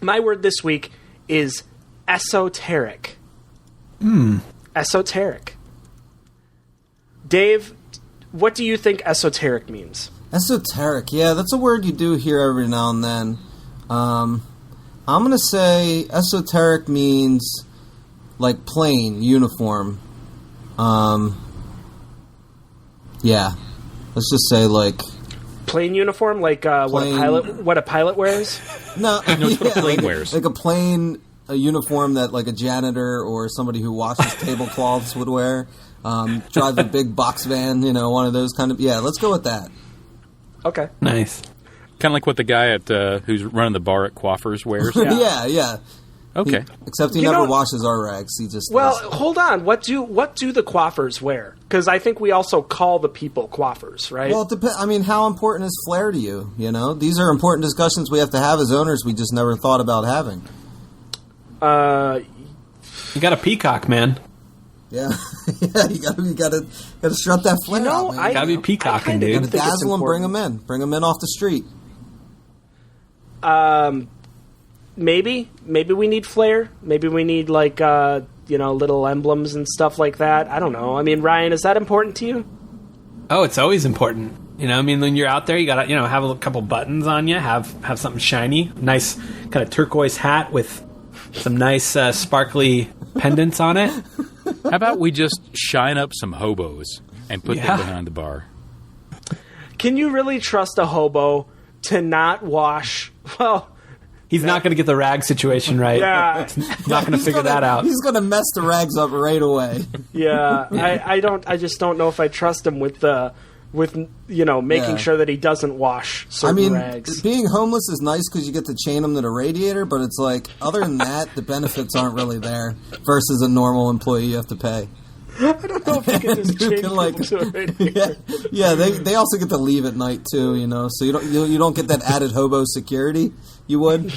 Speaker 2: My word this week is esoteric. Esoteric. Dave, what do you think esoteric means?
Speaker 5: Esoteric, yeah, that's a word you do hear every now and then. I'm going to say esoteric means like plain, uniform. Yeah, let's just say like...
Speaker 2: Plain uniform, like what a pilot wears?
Speaker 5: No,
Speaker 1: what a plane wears.
Speaker 5: Like a uniform that like a janitor or somebody who washes tablecloths would wear. Drive a big box van, one of those kind of... Yeah, let's go with that.
Speaker 2: Okay.
Speaker 3: Nice.
Speaker 1: Kind of like what the guy at who's running the bar at Coiffers wears.
Speaker 5: Yeah.
Speaker 1: Okay.
Speaker 5: Except he never washes our rags. He just...
Speaker 2: hold on. What do the coiffers wear? Because I think we also call the people coiffers, right?
Speaker 5: Well, it depends. I mean, how important is flair to you? These are important discussions we have to have as owners. We just never thought about having.
Speaker 3: You got a peacock, man.
Speaker 5: Yeah, you gotta strut that flair out, man.
Speaker 3: Gotta be peacocking, dude.
Speaker 5: You gotta dazzle them, bring them in off the street.
Speaker 2: Maybe we need flair. Maybe we need like little emblems and stuff like that. I don't know. I mean, Ryan, is that important to you?
Speaker 3: Oh, it's always important. When you're out there, you gotta have a couple buttons on you, have something shiny, nice kind of turquoise hat with some nice sparkly pendants on it.
Speaker 1: How about we just shine up some hobos and put them behind the bar?
Speaker 2: Can you really trust a hobo to not wash? Well,
Speaker 3: he's not going to get the rag situation right.
Speaker 2: Yeah,
Speaker 3: not going to figure that out.
Speaker 5: He's going to mess the rags up right away.
Speaker 2: Yeah, I just don't know if I trust him with making sure that he doesn't wash certain rags.
Speaker 5: Being homeless is nice because you get to chain him to the radiator, but it's like, other than that, the benefits aren't really there versus a normal employee you have to pay.
Speaker 2: I don't know if you can just chain people to a radiator.
Speaker 5: Yeah, they also get to leave at night too, so you don't get that added hobo security you would,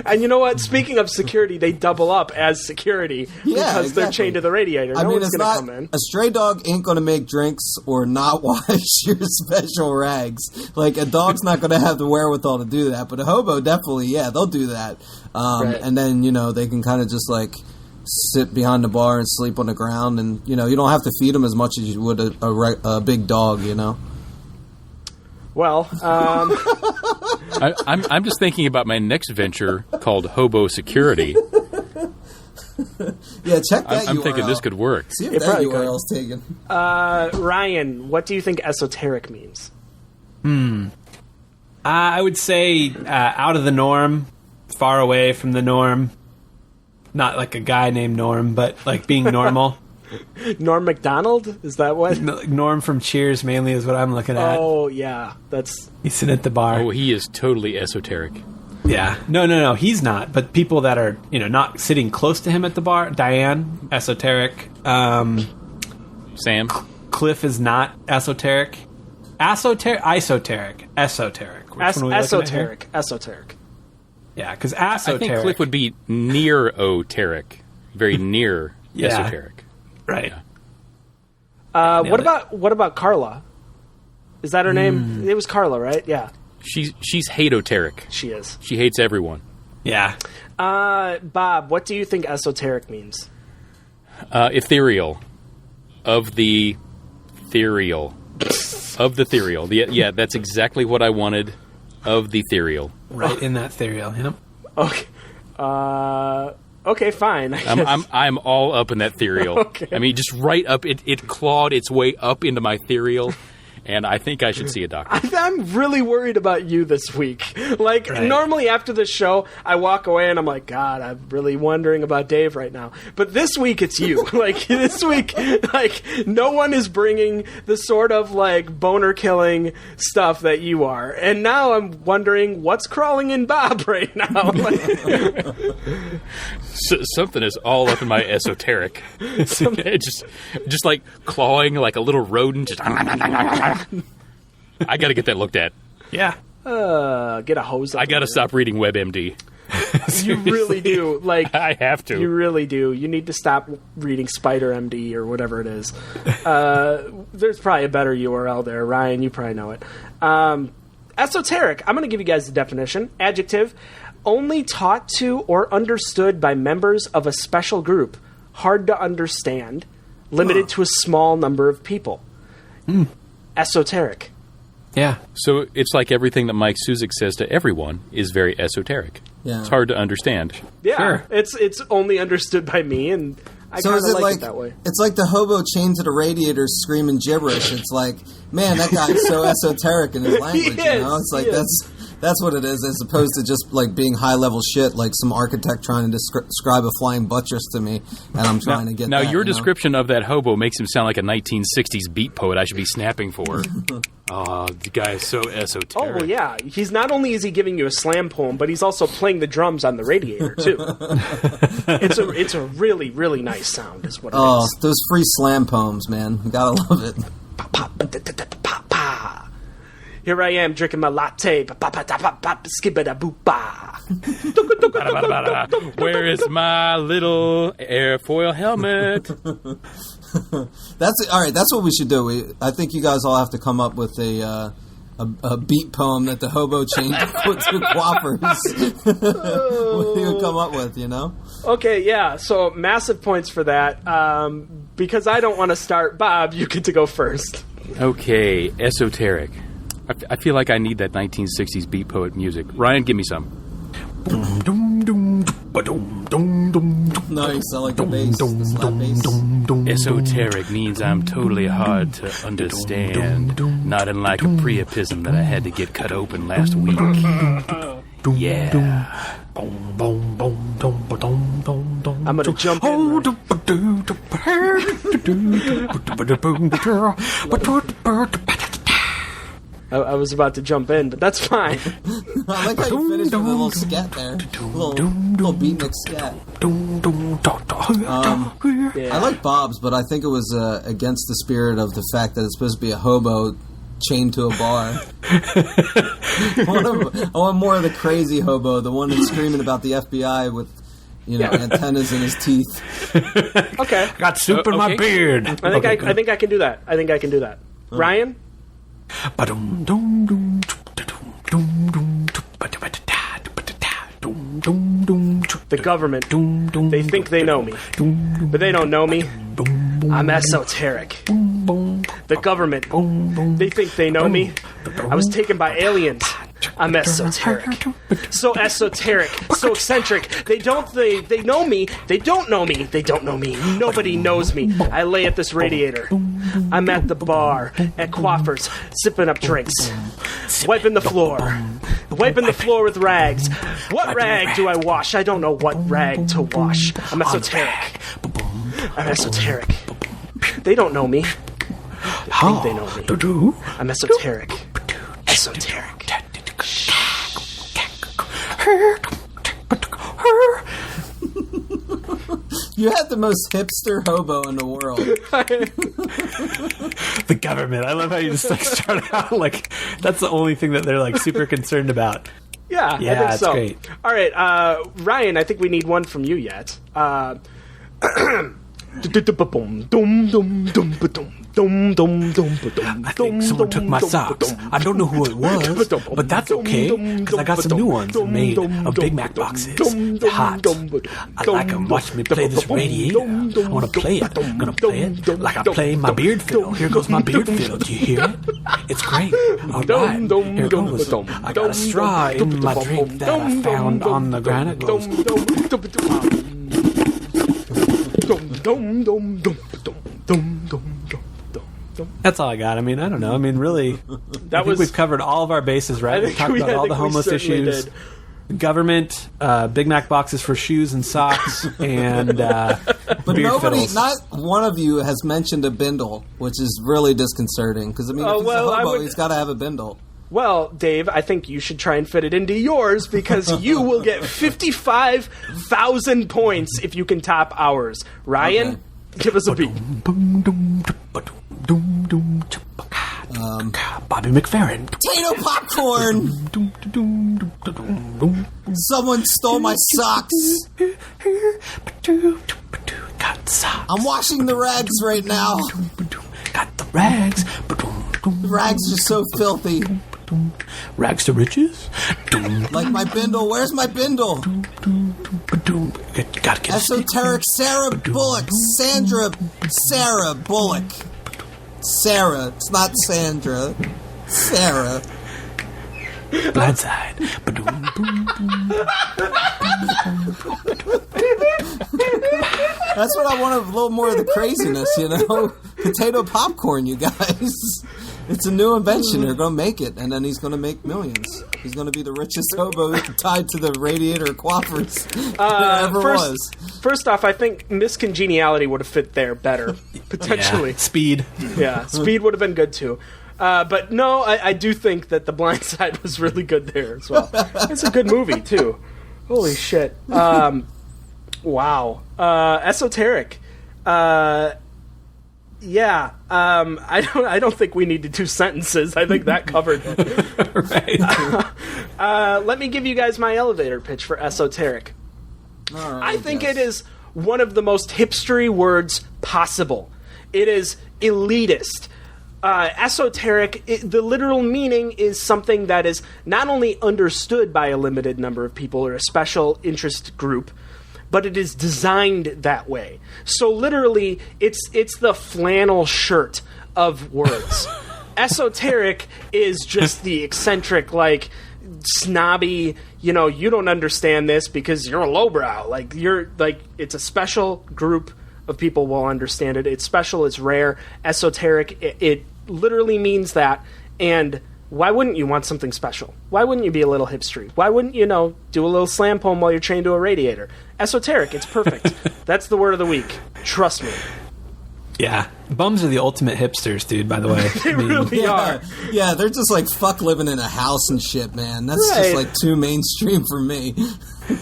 Speaker 2: And you know what? Speaking of security, they double up as security because they're chained to the radiator. No one's going to come in.
Speaker 5: A stray dog ain't going to make drinks or not wash your special rags. Like, a dog's not going to have the wherewithal to do that, but a hobo definitely, they'll do that. Right. And then, they can kind of just like sit behind the bar and sleep on the ground, and you don't have to feed them as much as you would a big dog.
Speaker 2: Well,
Speaker 1: I'm just thinking about my next venture called Hobo Security.
Speaker 5: Yeah, check that.
Speaker 1: I'm thinking this could work.
Speaker 5: See if that URL's taken.
Speaker 2: Ryan, what do you think esoteric means?
Speaker 3: I would say out of the norm, far away from the norm. Not like a guy named Norm, but like being normal.
Speaker 2: Norm Macdonald? Is that what?
Speaker 3: Norm from Cheers mainly is what I'm looking at.
Speaker 2: Oh, yeah.
Speaker 3: He's sitting at the bar.
Speaker 1: Oh, he is totally esoteric.
Speaker 3: Yeah. No, he's not. But people that are, not sitting close to him at the bar. Diane, esoteric.
Speaker 1: Sam?
Speaker 3: Cliff is not esoteric. Esoteric. Which one are we
Speaker 2: esoteric. Esoteric.
Speaker 3: Yeah, because esoteric.
Speaker 1: I think Cliff would be near-oteric. Very near esoteric.
Speaker 3: Right.
Speaker 2: Yeah. What about Carla? Is that her name? It was Carla, right? Yeah.
Speaker 1: She's hateoteric.
Speaker 2: She is.
Speaker 1: She hates everyone.
Speaker 3: Yeah.
Speaker 2: Bob, what do you think esoteric means?
Speaker 1: Ethereal. Of the ethereal. Yeah, that's exactly what I wanted. Of the ethereal.
Speaker 3: Right in that ethereal, yep.
Speaker 2: Okay. Okay, fine.
Speaker 1: I'm all up in that ethereal.
Speaker 2: Okay.
Speaker 1: I mean, just right up. It clawed its way up into my ethereal, and I think I should see a doctor.
Speaker 2: I'm really worried about you this week. Like, normally after the show, I walk away and I'm like, God, I'm really wondering about Dave right now. But this week, it's you. Like, this week, like, no one is bringing the sort of, like, boner-killing stuff that you are. And now I'm wondering what's crawling in Bob right now.
Speaker 1: Something is all up in my esoteric. just like clawing like a little rodent. Just I got to get that looked at.
Speaker 3: Yeah.
Speaker 2: Get a hose.
Speaker 1: I got to stop reading WebMD.
Speaker 2: You really do. Like,
Speaker 1: I have to.
Speaker 2: You really do. You need to stop reading Spider MD or whatever it is. There's probably a better URL there. Ryan, you probably know it. Esoteric. I'm going to give you guys the definition. Adjective, only taught to or understood by members of a special group. Hard to understand. Limited to a small number of people. Esoteric.
Speaker 3: Yeah.
Speaker 1: So it's like everything that Mike Suzik says to everyone is very esoteric.
Speaker 5: Yeah.
Speaker 1: It's hard to understand.
Speaker 2: Yeah,
Speaker 3: Sure.
Speaker 2: it's only understood by me, and I kind of like it that way.
Speaker 5: It's like the hobo chained to the radiator screaming gibberish. It's like, man, that guy's so esoteric in his language. It's like that's what it is, as opposed to just like being high level shit, like some architect trying to describe a flying buttress to me, and I'm trying to get.
Speaker 1: Now
Speaker 5: that,
Speaker 1: your description of that hobo makes him sound like a 1960s beat poet I should be snapping for. Oh, the guy is so esoteric.
Speaker 2: Oh, well, yeah. He's not only is he giving you a slam poem, but he's also playing the drums on the radiator, too. It's a really, really nice sound, is what it is.
Speaker 5: Oh, those free slam poems, man. You gotta love it.
Speaker 2: Here I am drinking my latte.
Speaker 1: Where is my little airfoil helmet?
Speaker 5: That's all right. That's what we should do. I think you guys all have to come up with a beat poem that the hobo chained to coiffers. What do you come up with?
Speaker 2: Okay, yeah. So massive points for that. Because I don't want to start, Bob, you get to go first.
Speaker 1: Okay, esoteric. I feel like I need that 1960s beat poet music. Ryan, give me some.
Speaker 5: Nice, I like the bass. The slap bass.
Speaker 1: Esoteric means I'm totally hard to understand. Not unlike a Priapism that I had to get cut open last week. Yeah.
Speaker 2: I'm going to jump in. I was about to jump in, but that's fine.
Speaker 5: I like how you finished with a little scat there. Little beatnik scat. I like Bob's, but I think it was against the spirit of the fact that it's supposed to be a hobo chained to a bar. I want more of the crazy hobo, the one that's screaming about the FBI with antennas in his teeth.
Speaker 2: Okay.
Speaker 3: Got soup in my beard.
Speaker 2: I think I can do that. Ryan? The government, they think they know me, but they don't know me. I'm esoteric. The government, they think they know me. I was taken by aliens. I'm esoteric. So esoteric, so eccentric. They know me. They don't know me. They don't know me. Nobody knows me. I lay at this radiator. I'm at the bar, at coiffers, sipping up drinks, wiping the floor with rags. What rag do I wash? I don't know what rag to wash. I'm esoteric. They don't know me. They think they know me. I'm esoteric.
Speaker 5: You had the most hipster hobo in the world.
Speaker 3: The government. I love how you just start out like that's the only thing that they're like super concerned about.
Speaker 2: Yeah, I think
Speaker 3: it's
Speaker 2: so.
Speaker 3: Great.
Speaker 2: All right, Ryan, I think we need one from you yet. I
Speaker 3: think someone took my socks. I don't know who it was, but that's okay, because I got some new ones made of Big Mac boxes. They're hot. I like them. Watch me play this radiator. I want to play it. I'm going to play it like I play my beard fiddle. Here goes my beard fiddle. Do you hear it? It's great. All right. Here goes. I got a straw in my drink that I found on the ground. It goes. That's all I got. I mean, I don't know. I mean, really, I think we've covered all of our bases, right? We talked about all the homeless issues, government, Big Mac boxes for shoes and socks, and
Speaker 5: but
Speaker 3: beard fiddles.
Speaker 5: Not one of you has mentioned a bindle, which is really disconcerting. Because I mean, if he's a hobo, he's got to have a bindle.
Speaker 2: Well, Dave, I think you should try and fit it into yours because you will get 55,000 points if you can top ours. Ryan, give us a beat.
Speaker 3: Bobby McFerrin.
Speaker 5: Potato popcorn! Someone stole my socks! I'm washing the rags right now.
Speaker 3: Got the rags.
Speaker 5: The rags are so filthy.
Speaker 3: Rags to riches.
Speaker 5: Like my bindle. Where's my bindle?
Speaker 3: Gotta get
Speaker 5: Esoteric Sarah Bullock. Sarah Bullock. Sarah. It's not Sandra. Sarah.
Speaker 3: Blindside.
Speaker 5: That's what I want, a little more of the craziness, you know? Potato popcorn, you guys. It's a new invention. They're going to make it, and then he's going to make millions. He's going to be the richest hobo tied to the radiator coiffers there ever was.
Speaker 2: First off, I think Miss Congeniality would have fit there better, potentially.
Speaker 3: Yeah. Speed.
Speaker 2: Yeah, Speed would have been good, too. But no, I do think that The Blind Side was really good there as well. It's a good movie, too. Holy shit. Wow. Esoteric. Yeah. I don't think we need to do sentences. I think that covered it.
Speaker 3: Right.
Speaker 2: Let me give you guys my elevator pitch for Esoteric.
Speaker 5: All right,
Speaker 2: I think it is one of the most hipstery words possible. It is elitist. Esoteric, the literal meaning is something that is not only understood by a limited number of people or a special interest group, but it is designed that way. So literally, it's the flannel shirt of words. Esoteric is just the eccentric, like, snobby, you know, you don't understand this because you're a lowbrow. Like, it's a special group of people will understand it. It's special, it's rare. Esoteric, it literally means that. And why wouldn't you want something special? Why wouldn't you be a little hipstery? Why wouldn't you, do a little slam poem while you're chained to a radiator? Esoteric, it's perfect. That's the word of the week. Trust me.
Speaker 3: Yeah. Bums are the ultimate hipsters, dude, by the way.
Speaker 2: They really are.
Speaker 5: Yeah, they're just like fuck living in a house and shit, man. That's just like too mainstream for me.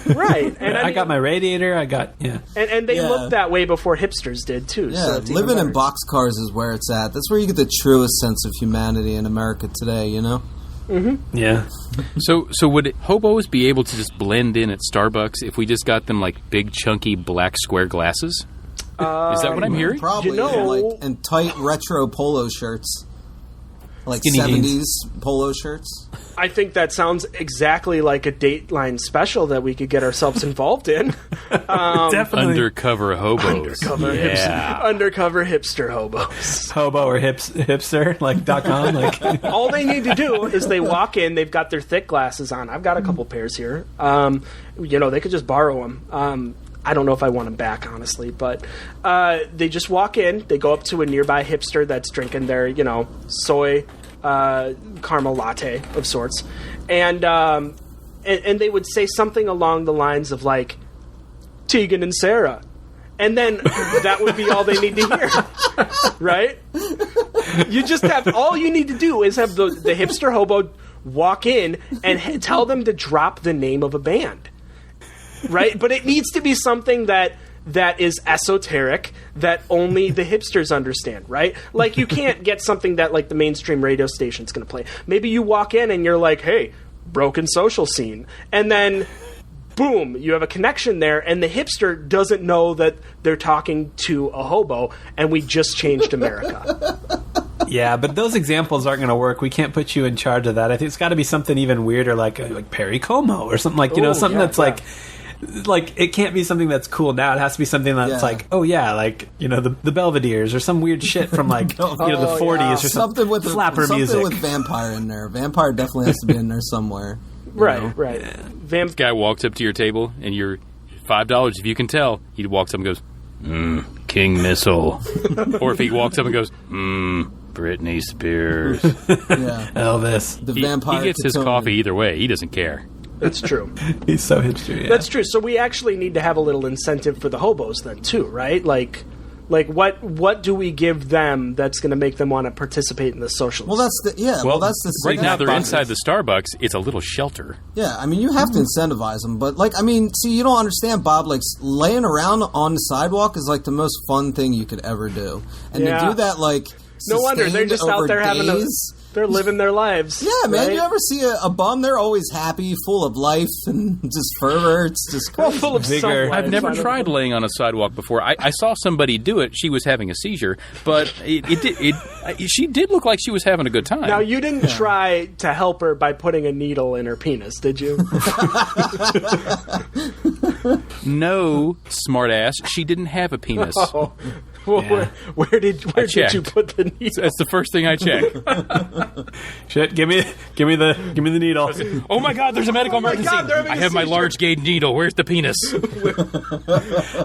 Speaker 2: Right. And
Speaker 3: I got my radiator,
Speaker 2: And they looked that way before hipsters did, too.
Speaker 5: Yeah,
Speaker 2: so
Speaker 5: living in boxcars is where it's at. That's where you get the truest sense of humanity in America today, you know?
Speaker 2: Mm-hmm.
Speaker 3: Yeah.
Speaker 1: So would hobos be able to just blend in at Starbucks if we just got them like big, chunky, black square glasses? Is that what I'm hearing?
Speaker 5: Probably, and tight retro polo shirts. Like
Speaker 3: Skinny
Speaker 5: 70s
Speaker 3: jeans.
Speaker 5: polo shirts.
Speaker 2: I think that sounds exactly like a Dateline special that we could get ourselves involved in.
Speaker 3: Definitely.
Speaker 1: Undercover hobos.
Speaker 2: Undercover hipster hobos.
Speaker 3: Hobo or hipster, like .com. Like.
Speaker 2: All they need to do is they walk in, they've got their thick glasses on. I've got a couple pairs here. They could just borrow them. I don't know if I want them back, honestly, but they just walk in, they go up to a nearby hipster that's drinking their, soy caramel latte of sorts, and they would say something along the lines of, like, Tegan and Sarah. And then that would be all they need to hear, right? You just have, all you need to do is have the hipster hobo walk in and tell them to drop the name of a band. Right? But it needs to be something that is esoteric, that only the hipsters understand, right? Like, you can't get something that, like, the mainstream radio station's going to play. Maybe you walk in and you're like, hey, broken social scene. And then, boom, you have a connection there, and the hipster doesn't know that they're talking to a hobo, and we just changed America.
Speaker 3: Yeah, but those examples aren't going to work. We can't put you in charge of that. I think it's got to be something even weirder, like Perry Como or something, like, something that's like, it can't be something that's cool now. It has to be something that's like, the Belvederes or some weird shit from, like, the 40s or something with flapper music.
Speaker 5: Something with vampire in there. Vampire definitely has to be in there somewhere.
Speaker 2: Right.
Speaker 1: This guy walks up to your table and you're $5 if you can tell. He walks up and goes, King Missile. Or if he walks up and goes, Britney Spears.
Speaker 3: Elvis.
Speaker 5: The vampire.
Speaker 1: He gets his coffee either way. He doesn't care.
Speaker 2: That's true.
Speaker 3: He's so hipster, yeah.
Speaker 2: That's true. So we actually need to have a little incentive for the hobos then, too, right? Like what do we give them that's going to make them want to participate in the socials?
Speaker 5: Well, that's the
Speaker 1: right now they're inside the Starbucks. It's a little shelter.
Speaker 5: Yeah, I mean, you have to incentivize them, but, like, I mean, see, you don't understand, Bob. Like, laying around on the sidewalk is, like, the most fun thing you could ever do, and to do that, like,
Speaker 2: no wonder they're just out there having They're living their lives.
Speaker 5: Yeah, man.
Speaker 2: right?
Speaker 5: You ever see a bum? They're always happy, full of life, and just fervor. It's just crazy.
Speaker 2: Full of
Speaker 3: Vigor.
Speaker 2: self-life.
Speaker 1: I've never tried laying on a sidewalk before. I saw somebody do it. She was having a seizure, but she did look like she was having a good time.
Speaker 2: Now, you didn't try to help her by putting a needle in her penis, did you?
Speaker 1: No, smartass. She didn't have a penis.
Speaker 2: Oh. Well,
Speaker 3: Yeah.
Speaker 2: where did you put the needle?
Speaker 1: That's the first thing I check.
Speaker 3: Shit, give me the needle.
Speaker 1: Oh my God, there's a medical emergency.
Speaker 2: God, they're having
Speaker 1: I
Speaker 2: a
Speaker 1: have my
Speaker 2: seizure.
Speaker 1: large gauge needle. Where's the penis?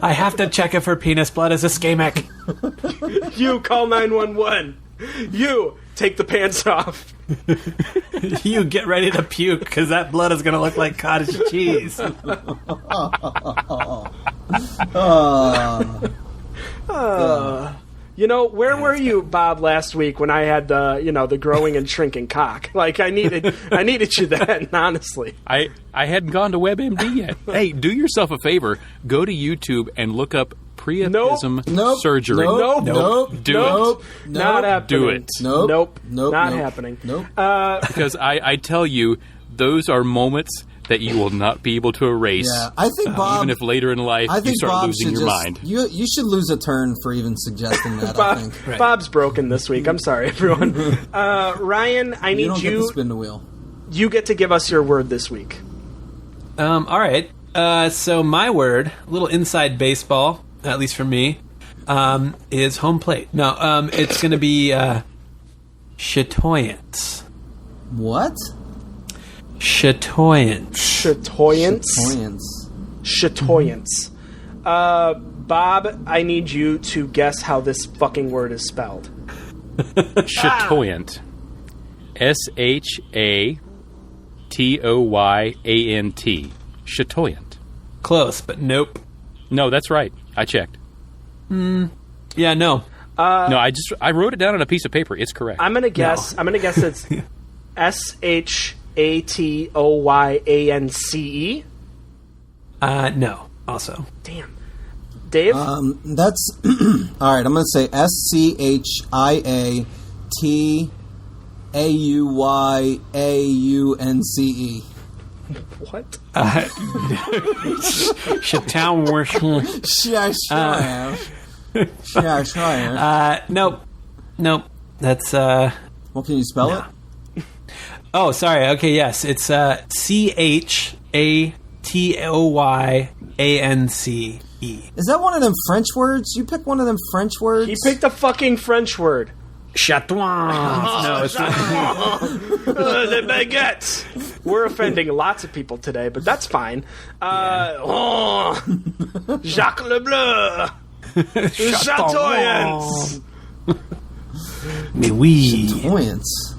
Speaker 3: I have to check if her penis blood is ischemic.
Speaker 2: You call 911. You take the pants off.
Speaker 3: You get ready to puke because that blood is going to look like cottage cheese.
Speaker 2: Where were you, Bob, last week when I had the growing and shrinking cock? Like I needed you then, honestly.
Speaker 1: I hadn't gone to WebMD yet. Hey, do yourself a favor. Go to YouTube and look up Priapism
Speaker 5: Nope.
Speaker 1: surgery.
Speaker 5: Nope.
Speaker 1: Do
Speaker 2: Nope.
Speaker 1: it.
Speaker 2: Not happening.
Speaker 1: Do it.
Speaker 5: Nope.
Speaker 2: Not happening.
Speaker 5: Nope.
Speaker 1: Because I tell you, those are moments that you will not be able to erase.
Speaker 5: Yeah, I think Bob.
Speaker 1: Even if later in life
Speaker 5: I
Speaker 1: you
Speaker 5: think
Speaker 1: start
Speaker 5: Bob
Speaker 1: losing
Speaker 5: should
Speaker 1: your
Speaker 5: just,
Speaker 1: mind.
Speaker 5: You should lose a turn for even suggesting that. I think
Speaker 3: Right.
Speaker 2: Bob's broken this week. I'm sorry, everyone. Ryan, I
Speaker 5: you
Speaker 2: need
Speaker 5: don't get to spin the wheel.
Speaker 2: You get to give us your word this week.
Speaker 3: All right. So my word, a little inside baseball, at least for me, is home plate. No, it's going to be Chatoyance.
Speaker 5: What?
Speaker 3: Chatoyance.
Speaker 2: Chatoyance. Bob, I need you to guess how this fucking word is spelled.
Speaker 1: Chatoyant. Shatoyant. Chatoyant.
Speaker 3: Close, but nope.
Speaker 1: No, that's right. I checked.
Speaker 3: Yeah, no.
Speaker 1: No, I wrote it down on a piece of paper. It's correct.
Speaker 2: I'm gonna guess. I'm gonna guess it's Shatoyance.
Speaker 3: No. Also.
Speaker 2: Damn. Dave?
Speaker 5: That's all right. I'm going to say SCHIATAUYAUNCE.
Speaker 2: What?
Speaker 3: Nope. Nope. That's
Speaker 5: Well, can you spell it?
Speaker 3: Oh, sorry. Okay, yes. It's CHATOYANCE.
Speaker 5: Is that one of them French words? You pick one of them French words?
Speaker 2: He picked a fucking French word.
Speaker 3: Chatoyance. No, it's not.
Speaker 2: The baguettes. We're offending lots of people today, but that's fine. Jacques Lebleu. Chatoyance.
Speaker 3: Mais oui.
Speaker 5: Chatoyance.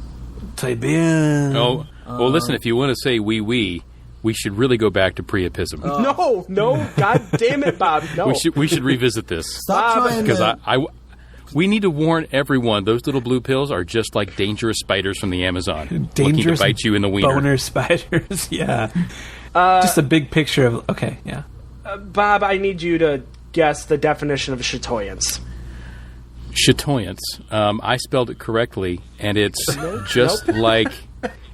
Speaker 3: Très bien.
Speaker 1: Oh, well, listen, if you want to say we should really go back to Priapism.
Speaker 2: No, God damn it, Bob. No.
Speaker 1: We should revisit this.
Speaker 5: Stop trying
Speaker 1: Because
Speaker 5: to...
Speaker 1: we need to warn everyone, those little blue pills are just like dangerous spiders from the Amazon. Looking
Speaker 3: Dangerous
Speaker 1: to bite you in the wiener.
Speaker 3: boner spiders. Yeah. Just a big picture of... Okay, yeah.
Speaker 2: Bob, I need you to guess the definition of chatoyance.
Speaker 1: Chatoyance. I spelled it correctly, and it's just like...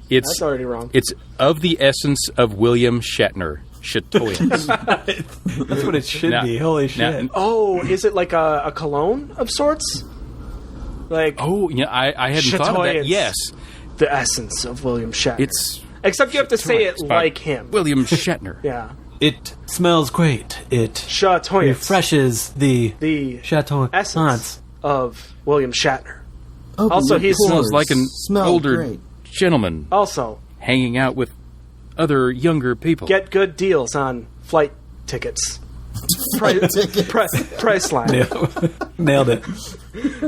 Speaker 2: That's already wrong.
Speaker 1: It's of the essence of William Shatner. Chatoyance.
Speaker 3: That's what it should be. Holy shit.
Speaker 2: Oh, is it like a cologne of sorts? Like
Speaker 1: Oh, yeah, I hadn't thought of that.
Speaker 2: Chatoyance.
Speaker 1: Yes.
Speaker 2: the essence of William Shatner.
Speaker 1: It's
Speaker 2: Except you have to say it
Speaker 1: Chatoyance by
Speaker 2: like him.
Speaker 1: William Shatner.
Speaker 2: Yeah.
Speaker 3: It smells great. It
Speaker 2: Chatoyance.
Speaker 3: refreshes the Chatoyance
Speaker 2: essence of William Shatner.
Speaker 5: Open
Speaker 2: Also,
Speaker 5: your
Speaker 2: he's-
Speaker 5: pores.
Speaker 1: Smells like an
Speaker 5: Smell
Speaker 1: older
Speaker 5: great.
Speaker 1: gentleman
Speaker 2: Also,
Speaker 1: hanging out with other younger people.
Speaker 2: get good deals on flight tickets. Priceline.
Speaker 3: Nailed it.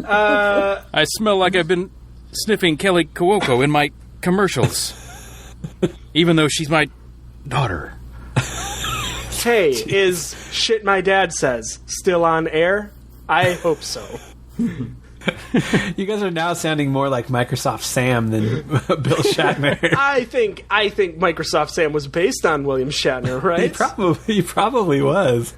Speaker 1: I smell like I've been sniffing Kelly Cuoco in my commercials. Even though she's my daughter.
Speaker 2: Hey, is Shit My Dad Says still on air? I hope so.
Speaker 3: You guys are now sounding more like Microsoft Sam than Bill Shatner.
Speaker 2: I think Microsoft Sam was based on William Shatner, right?
Speaker 3: He probably was.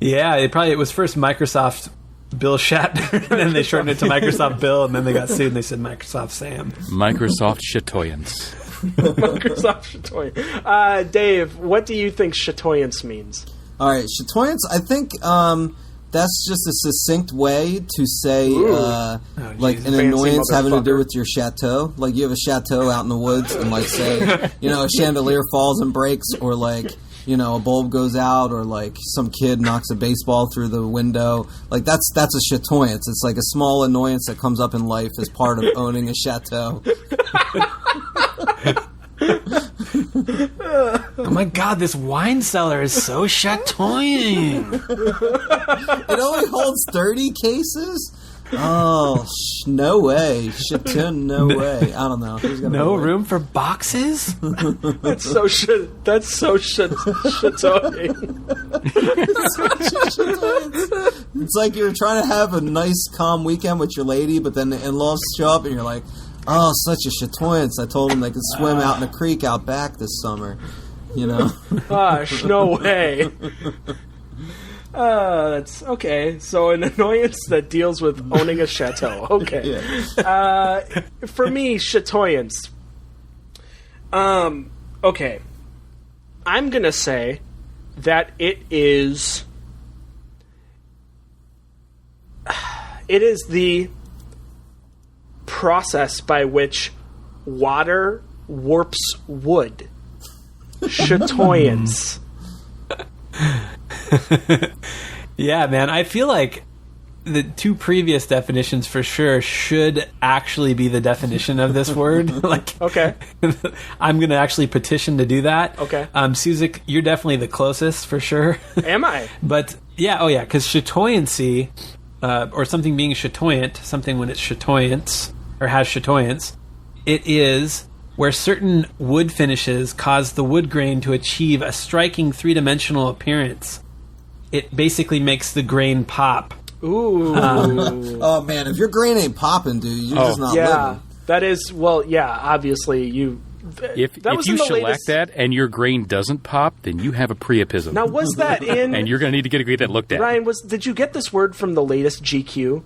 Speaker 3: Yeah, it was first Microsoft Bill Shatner, and then they shortened it to Microsoft Bill, and then they got sued, and they said Microsoft Sam.
Speaker 1: Microsoft Chatoyance.
Speaker 2: Microsoft Chatoyance. Dave, what do you think Chatoyance means?
Speaker 5: All right, Chatoyance, I think that's just a succinct way to say, like, an annoyance having to do with your chateau. Like, you have a chateau out in the woods, and, like, say, a chandelier falls and breaks, or, like, a bulb goes out, or, like, some kid knocks a baseball through the window. Like, that's a chatoyance. It's, like, a small annoyance that comes up in life as part of owning a chateau.
Speaker 3: Oh my god, this wine cellar is so chatoying.
Speaker 5: It only holds 30 cases? Oh, no way. Chateau, no way. I don't know.
Speaker 3: No room for boxes?
Speaker 2: That's so chatoying.
Speaker 5: It's like you're trying to have a nice, calm weekend with your lady, but then the in-laws show up and you're like, oh, such a chatoyance. I told them they could swim out in the creek out back this summer.
Speaker 2: Gosh, no way. That's okay. So an annoyance that deals with owning a chateau. Okay. Yeah. For me, chatoyance. Okay. I'm gonna say that it is the process by which water warps wood. Chatoyance.
Speaker 3: Yeah, man. I feel like the two previous definitions for sure should actually be the definition of this word. Like,
Speaker 2: okay.
Speaker 3: I'm going to actually petition to do that.
Speaker 2: Okay.
Speaker 3: Suzik, you're definitely the closest for sure.
Speaker 2: Am I?
Speaker 3: But yeah, because chatoyancy, or something being chatoyant, something when it's chatoyance or has chatoyance, it is where certain wood finishes cause the wood grain to achieve a striking three-dimensional appearance. It basically makes the grain pop.
Speaker 2: Ooh.
Speaker 5: Oh, man, if your grain ain't popping, dude, you're just not living.
Speaker 2: That is, obviously, you...
Speaker 1: If you shellac that and your grain doesn't pop, then you have a Priapism.
Speaker 2: Now, was that in...
Speaker 1: And you're going to need to get that looked at.
Speaker 2: Ryan, did you get this word from the latest GQ?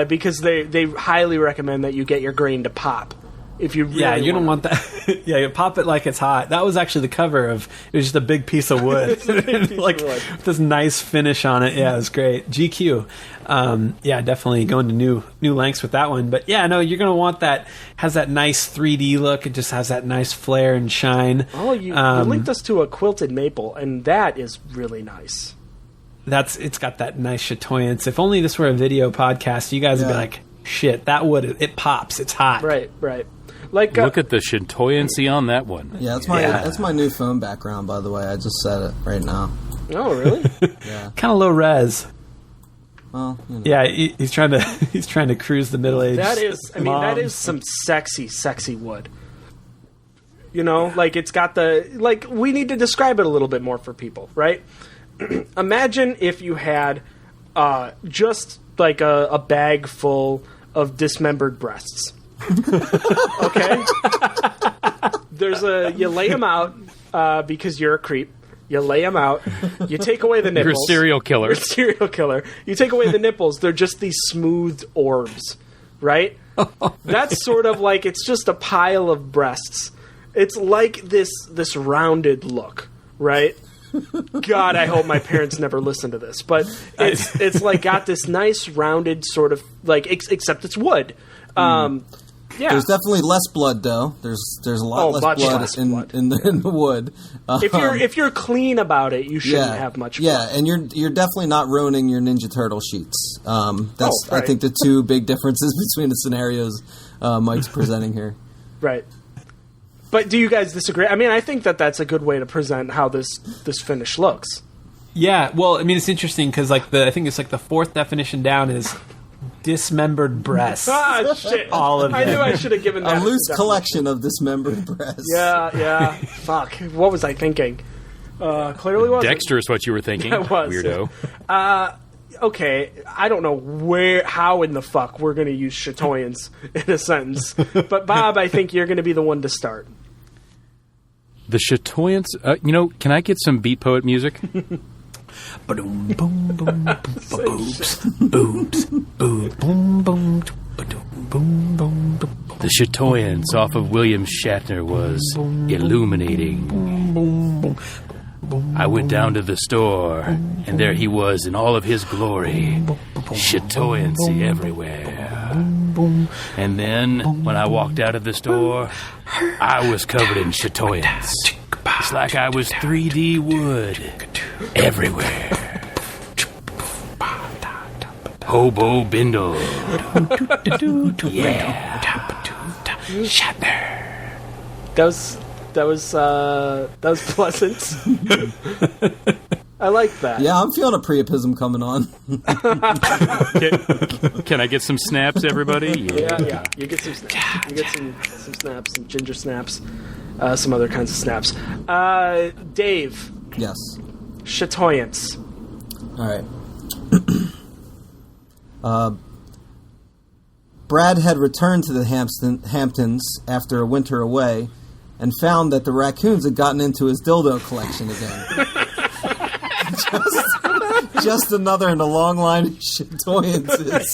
Speaker 2: Because they highly recommend that you get your grain to pop. If you really
Speaker 3: don't want that. Yeah, you pop it like it's hot. That was actually the cover of. It was just a big piece of wood, with this nice finish on it. Yeah, it was great. GQ. Definitely going to new lengths with that one. But yeah, no, you're gonna want that. Has that nice 3D look. It just has that nice flare and shine.
Speaker 2: Oh, you linked us to a quilted maple, and that is really nice.
Speaker 3: It's got that nice chatoyance. If only this were a video podcast, you guys would be like, shit, that wood, it pops. It's hot.
Speaker 2: Right. Like,
Speaker 1: look at the chatoyancy on that one.
Speaker 5: Yeah, that's my new phone background, by the way. I just said it right now.
Speaker 2: Oh, really?
Speaker 5: Yeah.
Speaker 3: Kind of low res.
Speaker 5: Well,
Speaker 3: yeah, he's trying to cruise the middle age.
Speaker 2: That is some sexy wood. Like it's got we need to describe it a little bit more for people, right? Imagine if you had just like a bag full of dismembered breasts. Okay? You lay them out because you're a creep. You lay them out. You take away the nipples.
Speaker 1: You're a serial killer.
Speaker 2: You're a serial killer. You take away the nipples. They're just these smoothed orbs, right? That's sort of like it's just a pile of breasts. It's like this rounded look, right? God, I hope my parents never listen to this, but it's like got this nice rounded sort of like except it's wood. Yeah.
Speaker 5: There's definitely less blood, though. There's a lot less blood in the wood.
Speaker 2: If you're clean about it, you shouldn't have much blood.
Speaker 5: Yeah, and you're definitely not ruining your Ninja Turtle sheets. Right. I think the two big differences between the scenarios Mike's presenting here.
Speaker 2: Right. But do you guys disagree? I mean, I think that's a good way to present how this finish looks.
Speaker 3: Yeah, well, I mean, it's interesting because I think it's like the fourth definition down is dismembered breasts.
Speaker 2: Ah, shit.
Speaker 3: All of them.
Speaker 2: I knew I should have given that
Speaker 5: a loose collection of dismembered breasts.
Speaker 2: Yeah. Fuck. What was I thinking? Clearly wasn't.
Speaker 1: Dexter is what you were thinking.
Speaker 2: It was.
Speaker 1: Weirdo.
Speaker 2: Okay, I don't know how in the fuck we're going to use chatoyance in a sentence. But Bob, I think you're going to be the one to start.
Speaker 1: The chatoyance, can I get some Beat Poet music?
Speaker 3: Ba-doom, boom, boom, boobs, boobs, boom, boom, boom, ba-doom, boom, boom, boom.
Speaker 1: The Chatoyance off of William Shatner was illuminating. I went down to the store, and there he was in all of his glory. Chatoyancy everywhere. And then, when I walked out of the store, I was covered in chatoyance. It's like I was 3D wood everywhere. Hobo bindle. Yeah. Shatner.
Speaker 2: That was pleasant. I like that.
Speaker 5: Yeah, I'm feeling a Priapism coming on.
Speaker 1: Can I get some snaps, everybody?
Speaker 2: Yeah. You get some snaps. You get some snaps, some ginger snaps, some other kinds of snaps. Dave.
Speaker 5: Yes.
Speaker 2: Chatoyance.
Speaker 5: All right. Brad had returned to the Hamptons after a winter away and found that the raccoons had gotten into his dildo collection again. just another in a long line of chatoyances.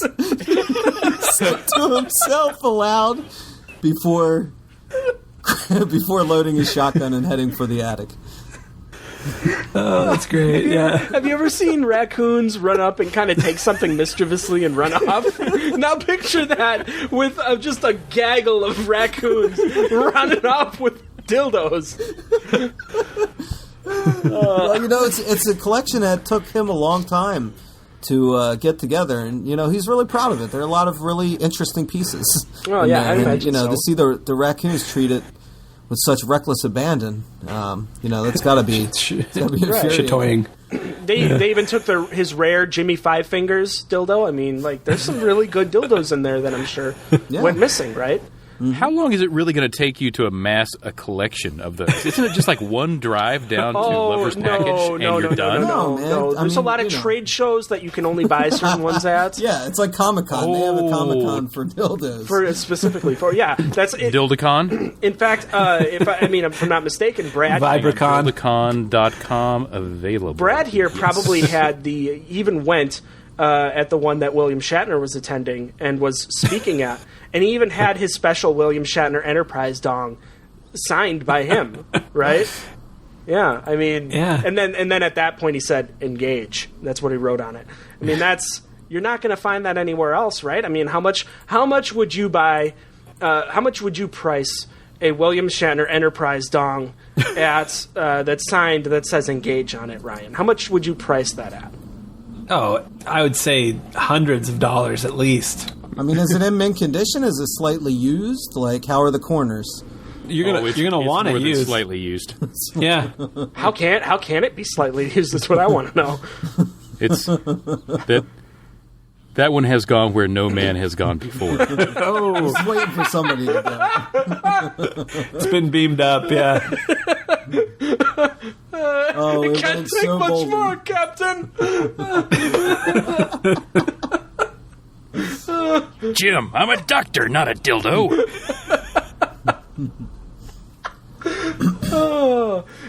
Speaker 5: Said to himself aloud before loading his shotgun and heading for the attic.
Speaker 3: Oh, that's great. Yeah.
Speaker 2: Have you ever seen raccoons run up and kind of take something mischievously and run off? Now picture that with just a gaggle of raccoons running off with dildos.
Speaker 5: Well, it's a collection that took him a long time to get together, and he's really proud of it. There are a lot of really interesting pieces.
Speaker 2: Oh yeah, I imagine so.
Speaker 5: To see the raccoons treat it with such reckless abandon, that's got to be
Speaker 3: chatoying.
Speaker 2: They even took his rare Jimmy Five Fingers dildo. I mean, there's some really good dildos in there that I'm sure went missing, right?
Speaker 1: Mm-hmm. How long is it really going to take you to amass a collection of those? Isn't it just like one drive down to Lover's Package and you're done?
Speaker 2: No. There's a lot of trade shows that you can only buy certain ones at.
Speaker 5: Yeah, it's like Comic-Con. They have a Comic-Con for dildos.
Speaker 2: Specifically for that's it.
Speaker 1: Dildacon?
Speaker 2: In fact, if I'm not mistaken, Brad...
Speaker 3: Vibracon.
Speaker 1: Dildacon.com available.
Speaker 2: Brad here probably had even went at the one that William Shatner was attending and was speaking at. And he even had his special William Shatner Enterprise dong signed by him, right? Yeah, I mean, and then at that point he said, "Engage." That's what he wrote on it. I mean, you're not going to find that anywhere else, right? I mean, how much would you buy? How much would you price a William Shatner Enterprise dong at that's signed that says "Engage" on it, Ryan? How much would you price that at?
Speaker 3: Oh, I would say hundreds of dollars at least.
Speaker 5: I mean, is it in mint condition? Is it slightly used? How are the corners?
Speaker 3: You're gonna want to use
Speaker 1: slightly used.
Speaker 3: Yeah.
Speaker 2: How can it be slightly used? That's what I want to know.
Speaker 1: It's that one has gone where no man has gone before.
Speaker 5: Oh, I was waiting for somebody to go.
Speaker 3: It's been beamed up. Yeah.
Speaker 5: Oh,
Speaker 2: it can't take so much boldly. More, Captain.
Speaker 1: Jim, I'm a doctor, not a dildo.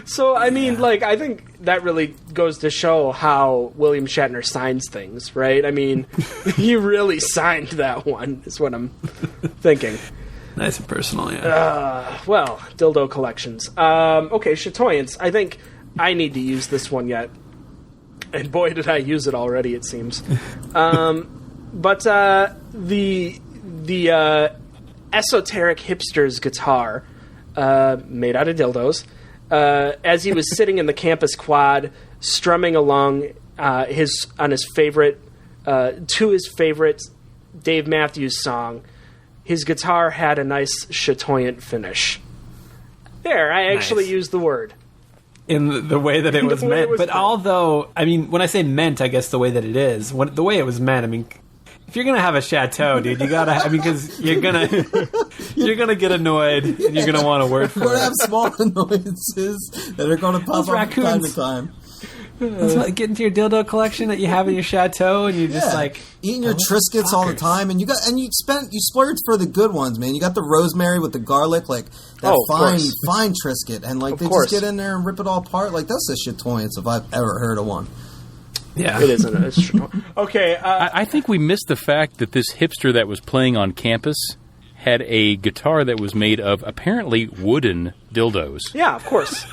Speaker 2: So, I mean, I think that really goes to show how William Shatner signs things, right? I mean, he really signed that one, is what I'm thinking.
Speaker 3: Nice and personal, yeah.
Speaker 2: Well, dildo collections. Okay, Chatoyance. I think I need to use this one yet. And boy, did I use it already, it seems. But the Esoteric hipster's guitar, made out of dildos, as he was sitting in the campus quad, strumming along his favorite Dave Matthews song, his guitar had a nice chatoyant finish. There, I actually used the word.
Speaker 3: In the way that it was meant. But although, I mean, when I say meant, I guess the way that it is, the way it was meant, I mean, if you're gonna have a chateau, dude, you gotta. I mean, because you're gonna get annoyed and you're gonna want a word for it.
Speaker 5: You're gonna have small annoyances that are gonna pop up from time to time.
Speaker 3: That's like getting to your dildo collection that you have in your chateau, and you're just
Speaker 5: eating your Triscuits all the time, and you splurged for the good ones, man. You got the rosemary with the garlic, that fine Triscuit, and they just get in there and rip it all apart. That's a chatoyance if I've ever heard of one.
Speaker 3: Yeah.
Speaker 2: It isn't. It's true. Okay.
Speaker 1: I think we missed the fact that this hipster that was playing on campus had a guitar that was made of apparently wooden dildos.
Speaker 2: Yeah, of course.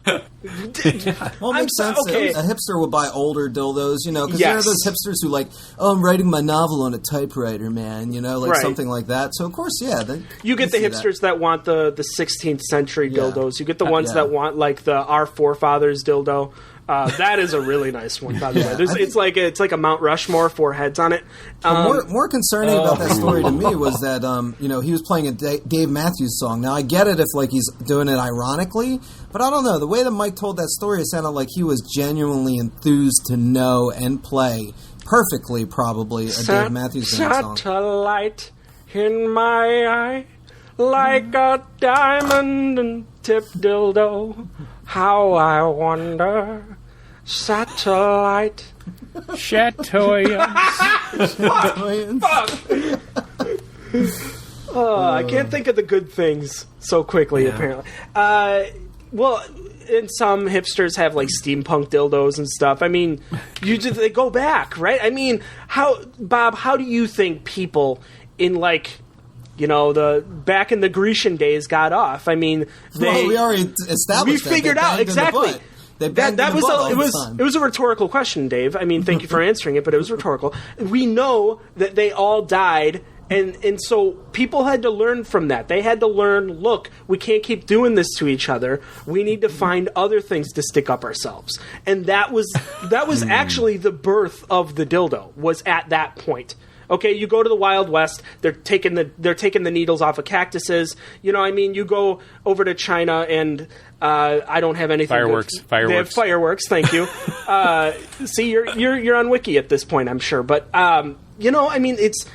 Speaker 5: Well, it makes sense.
Speaker 2: Okay.
Speaker 5: A hipster will buy older dildos, because
Speaker 2: Yes.
Speaker 5: there are those hipsters who I'm writing my novel on a typewriter, man,
Speaker 2: Right.
Speaker 5: something like that. So, of course, yeah.
Speaker 2: You get the hipsters that want the 16th century dildos. You get the ones that want, the Our Forefathers dildo. That is a really nice one, by the way. It's like a Mount Rushmore, 4 heads on it.
Speaker 5: More concerning about that story to me was that he was playing a Dave Matthews song. Now I get it if he's doing it ironically, but I don't know, the way that Mike told that story, it sounded like he was genuinely enthused to know and play perfectly, probably, a Dave Matthews song.
Speaker 2: Satellite in my eye, like a diamond and tipped dildo. How I wonder, satellite.
Speaker 1: Chatoyance.
Speaker 2: I can't think of the good things so quickly, apparently. Well, and some hipsters have steampunk dildos and stuff. I mean, they go back, right? I mean, Bob, how do you think people in the back in the Grecian days got off? I mean,
Speaker 5: we already established.
Speaker 2: We figured out exactly. It was a rhetorical question, Dave. I mean, thank you for answering it, but it was rhetorical. We know that they all died, and so people had to learn from that. They had to learn, look, we can't keep doing this to each other. We need to find other things to stick up ourselves. And that was actually the birth of the dildo, was at that point. Okay, you go to the Wild West. They're taking the needles off of cactuses. You go over to China, and I don't have anything.
Speaker 1: Fireworks.
Speaker 2: They have fireworks. Thank you. See, you're on Wiki at this point, I'm sure. But it's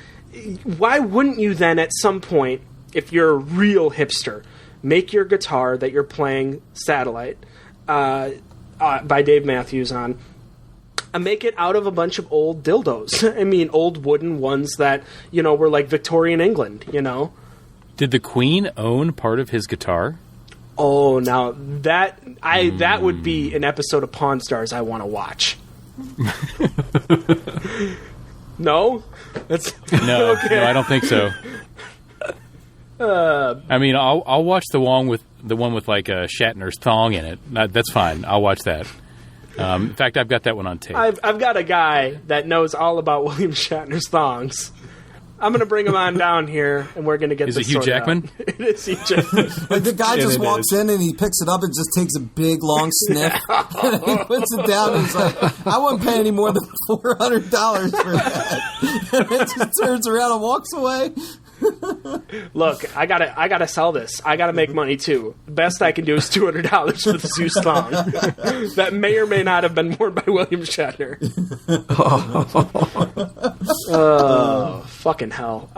Speaker 2: why wouldn't you then at some point, if you're a real hipster, make your guitar that you're playing Satellite by Dave Matthews on. And make it out of a bunch of old dildos. I mean, old wooden ones that, were Victorian England,
Speaker 1: Did the Queen own part of his guitar?
Speaker 2: Oh, now that would be an episode of Pawn Stars I want to watch. No?
Speaker 1: No, I don't think so. I mean, I'll watch the one with Shatner's thong in it. That's fine. I'll watch that. In fact, I've got that one on tape.
Speaker 2: I've got a guy that knows all about William Shatner's thongs. I'm going to bring him on down here, and we're going to get this
Speaker 1: Is it Hugh Jackman?
Speaker 2: It is Hugh Jackman.
Speaker 5: The guy just walks in, and he picks it up and just takes a big, long sniff. And he puts it down, and he's like, I wouldn't pay any more than $400 for that. And then just turns around and walks away.
Speaker 2: Look, I gotta sell this. I gotta make money too. The best I can do is $200 for the Zeus thong. That may or may not have been worn by William Shatner. Fucking hell.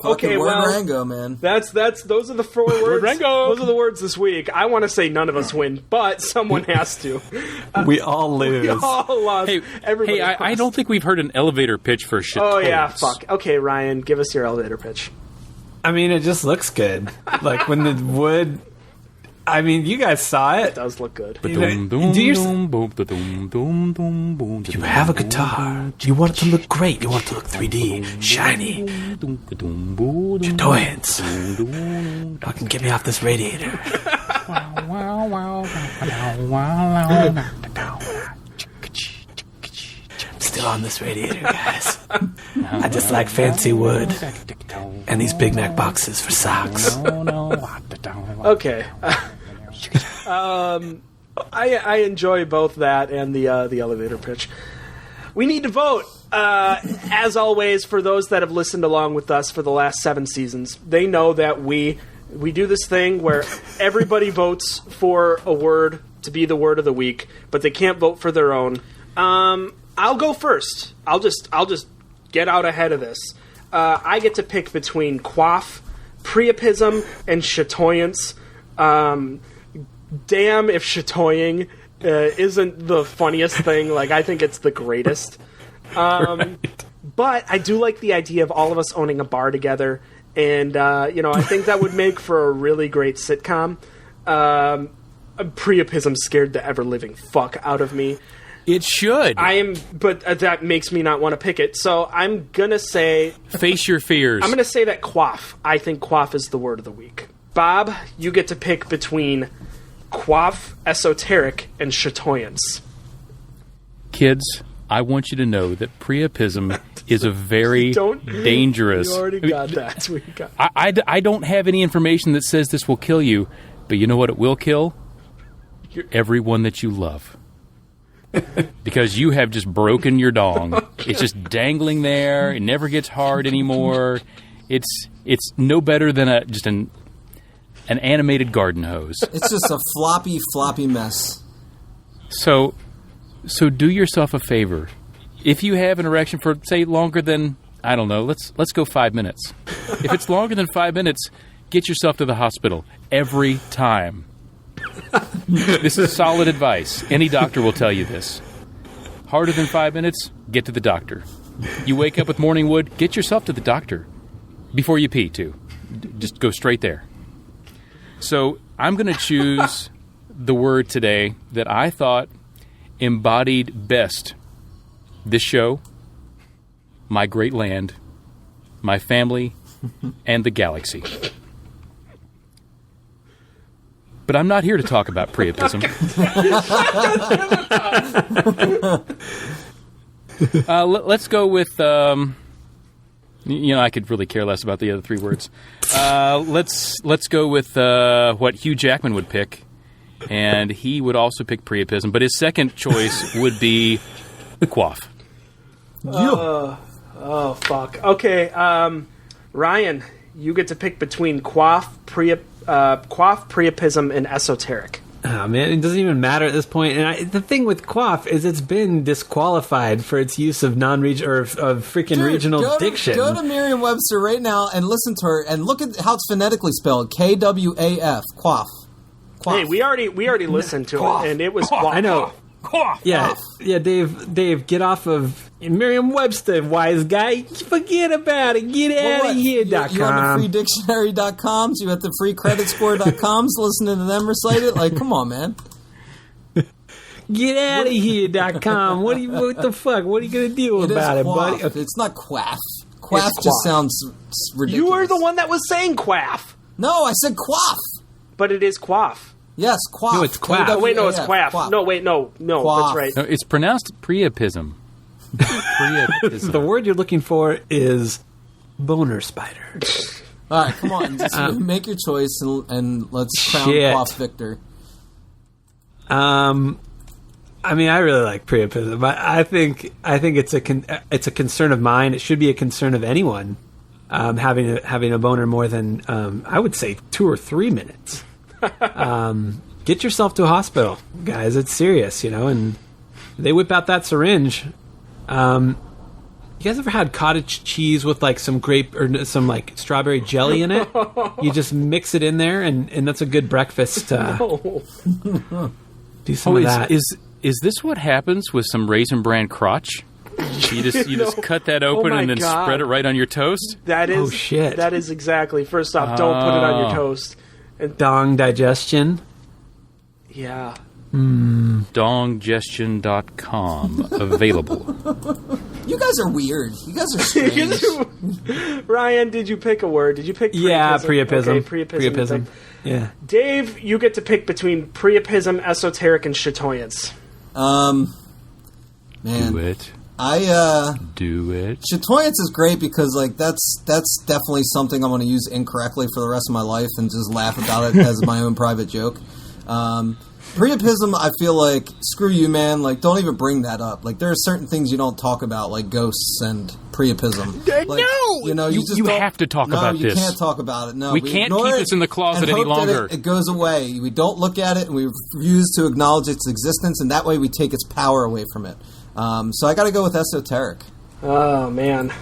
Speaker 2: Okay, well,
Speaker 5: Rango, man.
Speaker 2: Those are the 4 words.
Speaker 1: Rango.
Speaker 2: Those are the words this week. I want to say none of us win, but someone has to.
Speaker 3: We all lose.
Speaker 2: We all lost.
Speaker 1: Hey, I don't think we've heard an elevator pitch for Chatoyance.
Speaker 2: Oh yeah, fuck. Okay, Ryan, give us your elevator pitch.
Speaker 3: I mean, it just looks good. When the wood... I mean, you guys saw it.
Speaker 2: It does look good.
Speaker 3: Do you have a guitar? You want it to look great. You want it to look 3D, shiny. Chatoyance. Fucking get me off this radiator. Still on this radiator, guys. I just like fancy wood and these Big Mac boxes for socks.
Speaker 2: Okay. I enjoy both that and the elevator pitch. We need to vote. As always, for those that have listened along with us for the last 7 seasons, they know that we do this thing where everybody votes for a word to be the word of the week, but they can't vote for their own. I'll go first. I'll just get out ahead of this. I get to pick between quaff, Priapism, and Chatoyance. Damn if chatoying isn't the funniest thing. I think it's the greatest. But I do like the idea of all of us owning a bar together, and I think that would make for a really great sitcom. Priapism scared the ever-living fuck out of me.
Speaker 1: It should.
Speaker 2: But that makes me not want to pick it. So I'm gonna say,
Speaker 1: face your fears.
Speaker 2: I'm gonna say that quaff. I think quaff is the word of the week. Bob, you get to pick between quaff, esoteric, and chatoyance.
Speaker 1: Kids, I want you to know that Priapism is a very dangerous...
Speaker 2: You already got that.
Speaker 1: I don't have any information that says this will kill you, but you know what it will kill? Everyone that you love. Because you have just broken your dong. It's just dangling there. It never gets hard anymore. It's no better than just an animated garden hose.
Speaker 5: It's just a floppy mess.
Speaker 1: So do yourself a favor. If you have an erection for, say, longer than, I don't know, let's go 5 minutes. If it's longer than 5 minutes, get yourself to the hospital every time. This is solid advice. Any doctor will tell you this. Harder than 5 minutes, get to the doctor. You wake up with morning wood, get yourself to the doctor. Before you pee, too. Just go straight there. So I'm going to choose the word today that I thought embodied best this show, my great land, my family, and the galaxy. But I'm not here to talk about Priapism. Let's go with, I could really care less about the other three words. Let's go with what Hugh Jackman would pick. And he would also pick Priapism, but his second choice would be quaff.
Speaker 2: Oh, fuck. Okay, Ryan, you get to pick between quaff, Priapism, and esoteric.
Speaker 3: Oh, man, it doesn't even matter at this point. And the thing with quaff is it's been disqualified for its use of non-regional or of freaking regional diction.
Speaker 5: Go to Merriam-Webster right now and listen to her and look at how it's phonetically spelled. Kwaf, quaff.
Speaker 2: Hey, we already listened to it, and it was quaff.
Speaker 3: I know.
Speaker 1: Quaff.
Speaker 3: Yeah, Dave, get off of Merriam-Webster, wise guy. Forget about it. Get out of here.
Speaker 5: You on the freedictionary.coms? You at the freecreditscore.coms listening to them recite it? Like, come on, man.
Speaker 3: Get out of here.com. What the fuck? What are you going to do about it, buddy?
Speaker 5: It's not quaff. Quaff just sounds ridiculous.
Speaker 2: You were the one that was saying quaff.
Speaker 5: No, I said quaff.
Speaker 2: But it is quaff.
Speaker 5: Yes, quaff.
Speaker 3: No, it's quaff.
Speaker 2: Oh, wait, no, it's quaff. No, wait, no,
Speaker 5: Quaff.
Speaker 2: that's right.
Speaker 1: No, it's pronounced Priapism. Priapism.
Speaker 3: The word you're looking for is boner spider.
Speaker 5: All right, come on. Just make your choice and let's crown quaff victor.
Speaker 3: I mean, I really like Priapism. I think it's a concern of mine. It should be a concern of anyone having a boner more than I would say 2 or 3 minutes. Get yourself to a hospital, guys. It's serious, and they whip out that syringe. You guys ever had cottage cheese with like some grape or some like strawberry jelly in it? You just mix it in there, and that's a good breakfast. Do some of that.
Speaker 1: Is this what happens with some Raisin Bran crotch? You just cut that open and then spread it right on your toast?
Speaker 2: That is,
Speaker 3: oh shit!
Speaker 2: That is exactly. First off, don't put it on your toast.
Speaker 3: And dong digestion.
Speaker 2: Yeah.
Speaker 1: Donggestion.com available.
Speaker 5: You guys are weird. You guys are strange.
Speaker 2: Ryan, did you pick a word? Did you pick Priapism?
Speaker 3: Yeah, Priapism.
Speaker 2: Okay, Priapism.
Speaker 3: Yeah.
Speaker 2: Dave, you get to pick between Priapism, Esoteric, and Chatoyance.
Speaker 5: Man.
Speaker 1: Do it. Do it.
Speaker 5: Chatoyance is great because like that's definitely something I'm going to use incorrectly for the rest of my life and just laugh about it as my own private joke. Priapism, I feel like screw you, man. Like, don't even bring that up. Like, there are certain things you don't talk about, like ghosts and Priapism.
Speaker 2: Like, no,
Speaker 1: you have to talk about this.
Speaker 5: No, you can't talk about it. No,
Speaker 1: we can't keep this in the closet any longer.
Speaker 5: It goes away. We don't look at it, and we refuse to acknowledge its existence, and that way we take its power away from it. So I got to go with esoteric.
Speaker 2: Oh man,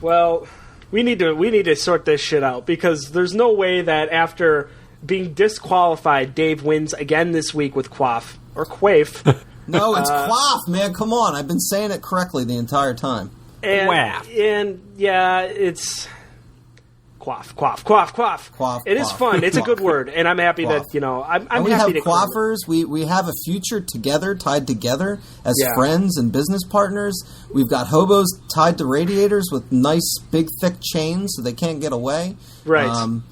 Speaker 2: well, we need to sort this shit out because there's no way that after being disqualified, Dave wins again this week with quaff or quaff.
Speaker 5: No, it's quaff, man. Come on, I've been saying it correctly the entire time.
Speaker 2: And yeah, Quaff, quaff, quaff, quaff.
Speaker 5: Quaff,
Speaker 2: it is
Speaker 5: quaff.
Speaker 2: fun. It's a good word, and I'm happy
Speaker 5: Quaff.
Speaker 2: that, I'm
Speaker 5: And we
Speaker 2: happy
Speaker 5: have
Speaker 2: to
Speaker 5: quaffers. We have a future together, tied together as friends and business partners. We've got hobos tied to radiators with nice, big, thick chains so they can't get away.
Speaker 2: Right.
Speaker 5: And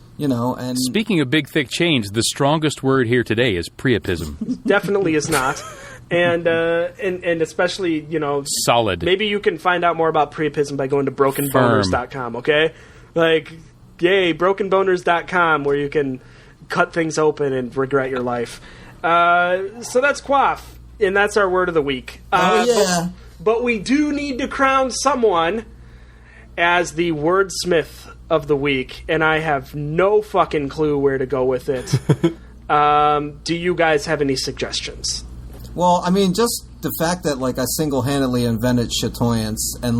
Speaker 1: Speaking of big, thick chains, the strongest word here today is Priapism.
Speaker 2: Definitely is not. And especially,
Speaker 1: Solid.
Speaker 2: Maybe you can find out more about Priapism by going to brokenboners.com, okay? Like, yay, brokenboners.com, where you can cut things open and regret your life. So that's quaff, and that's our word of the week. But we do need to crown someone as the wordsmith of the week, and I have no fucking clue where to go with it. Do you guys have any suggestions?
Speaker 5: Well, I mean, just the fact that, I single-handedly invented Chatoyance, and,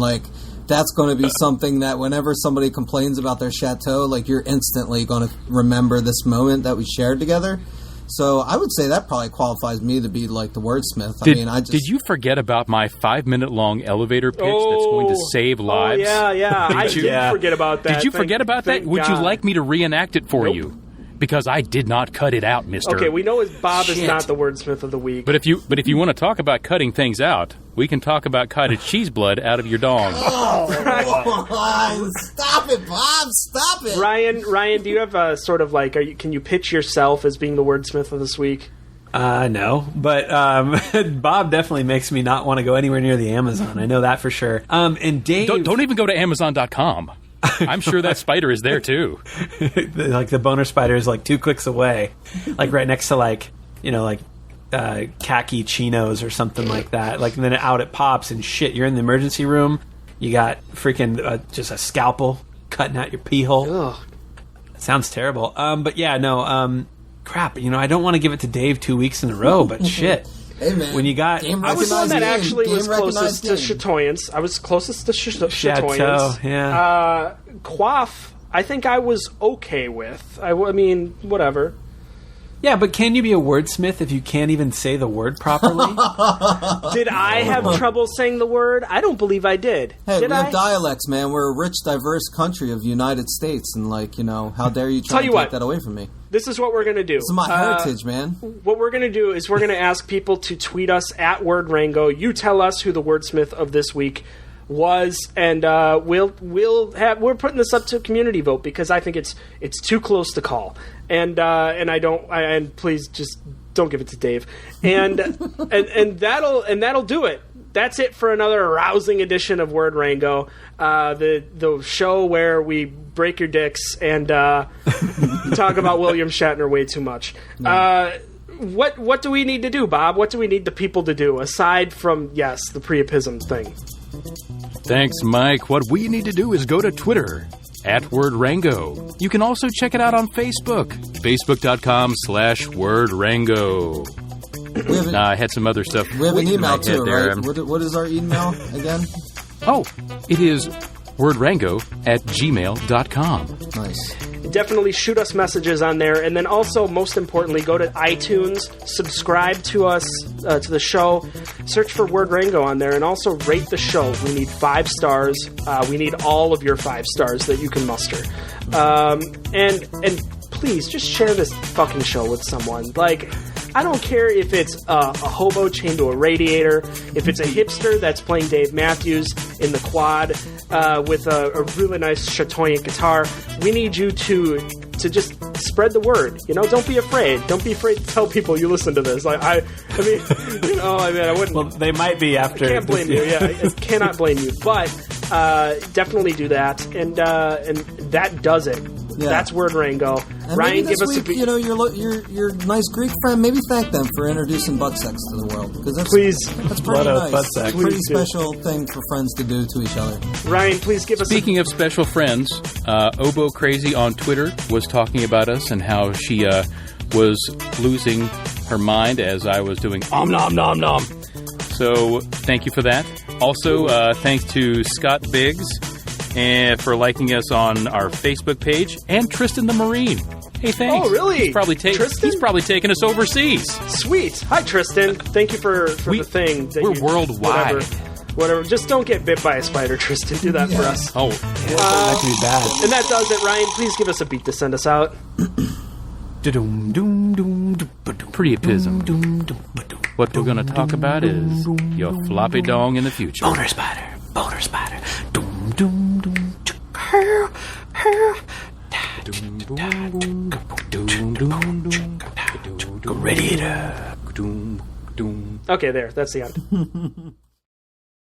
Speaker 5: that's going to be something that whenever somebody complains about their chateau, you're instantly going to remember this moment that we shared together. So I would say that probably qualifies me to be, the wordsmith.
Speaker 1: Did you forget about my 5-minute-long elevator pitch that's going to save lives?
Speaker 2: Oh, yeah. I did forget about that.
Speaker 1: Did you forget about that? Would you like me to reenact it for you? Because I did not cut it out, mister.
Speaker 2: Okay, we know Bob is not the wordsmith of the week.
Speaker 1: But if you want to talk about cutting things out, we can talk about cottage cheese blood out of your dong.
Speaker 5: Oh, stop it, Bob! Stop it!
Speaker 2: Ryan, do you have a sort of can you pitch yourself as being the wordsmith of this week?
Speaker 3: No, but Bob definitely makes me not want to go anywhere near the Amazon. I know that for sure. And Dave,
Speaker 1: don't even go to Amazon.com. I'm sure that spider is there too.
Speaker 3: The boner spider is 2 clicks away, right next to khaki chinos or something like that. And then out it pops and shit. You're in the emergency room. You got freaking just a scalpel cutting out your pee hole.
Speaker 2: Ugh.
Speaker 3: Sounds terrible. But yeah, no. Crap. I don't want to give it to Dave 2 weeks in a row, but shit.
Speaker 5: Hey, man.
Speaker 3: When you got...
Speaker 2: I was the one that actually was closest to Chatoyance. I was closest to Chatoyance.
Speaker 3: Chateau, yeah.
Speaker 2: Quaff, I think I was okay with. I mean, whatever.
Speaker 3: Yeah, but can you be a wordsmith if you can't even say the word properly?
Speaker 2: Did I have trouble saying the word? I don't believe I did.
Speaker 5: Hey,
Speaker 2: did
Speaker 5: we have dialects, man. We're a rich, diverse country of the United States, and how dare you try to take that away from me?
Speaker 2: This is what we're going to do.
Speaker 5: This is my heritage, man.
Speaker 2: What we're going to do is we're going to ask people to tweet us at WordRango. You tell us who the wordsmith of this week was, and we're putting this up to community vote because I think it's too close to call, and please just don't give it to Dave, and that'll do it. That's it for another rousing edition of WordRango, the show where we break your dicks and talk about William Shatner way too much. What do we need to do, Bob? What do we need the people to do aside from the Priapism thing?
Speaker 1: Thanks, Mike. What we need to do is go to Twitter at WordRango. You can also check it out on Facebook, facebook.com/WordRango. I had some other stuff.
Speaker 5: We have an email too, right? What is our email again?
Speaker 1: Oh, it is wordrango@gmail.com.
Speaker 5: Nice.
Speaker 2: Definitely shoot us messages on there, and then also, most importantly, go to iTunes, subscribe to us, to the show, search for WordRango on there, and also rate the show. We need 5 stars. We need all of your 5 stars that you can muster. And please, just share this fucking show with someone. I don't care if it's a hobo chained to a radiator, if it's a hipster that's playing Dave Matthews in the quad with a really nice Chatoyant guitar. We need you to just spread the word. Don't be afraid. Don't be afraid to tell people you listen to this. I wouldn't.
Speaker 3: Well, they might be after.
Speaker 2: I can't blame you. Yeah, I cannot blame you. But definitely do that, and that does it. Yeah. That's WordRango. Ryan, give us
Speaker 5: week, your nice Greek friend. Maybe thank them for introducing butt sex to the world, because that's pretty nice. Butt sex. Pretty special thing for friends to do to each other.
Speaker 2: Ryan, please give us.
Speaker 1: Speaking of special friends, Obo Crazy on Twitter was talking about us and how she was losing her mind as I was doing nom nom nom. So thank you for that. Also, thanks to Scott Biggs. And for liking us on our Facebook page, and Tristan the Marine. Hey, thanks.
Speaker 2: Oh, really?
Speaker 1: He's probably taking us overseas.
Speaker 2: Sweet. Hi, Tristan. Thank you for the thing.
Speaker 1: We're worldwide.
Speaker 2: Whatever. Just don't get bit by a spider, Tristan. Do that for us.
Speaker 1: Oh,
Speaker 3: that could be bad.
Speaker 2: And that does it, Ryan. Please give us a beat to send us out.
Speaker 1: Priapism. What we're going to talk about is your floppy dong in the future.
Speaker 3: Boner spider. Radiator.
Speaker 2: Okay, there. That's the end.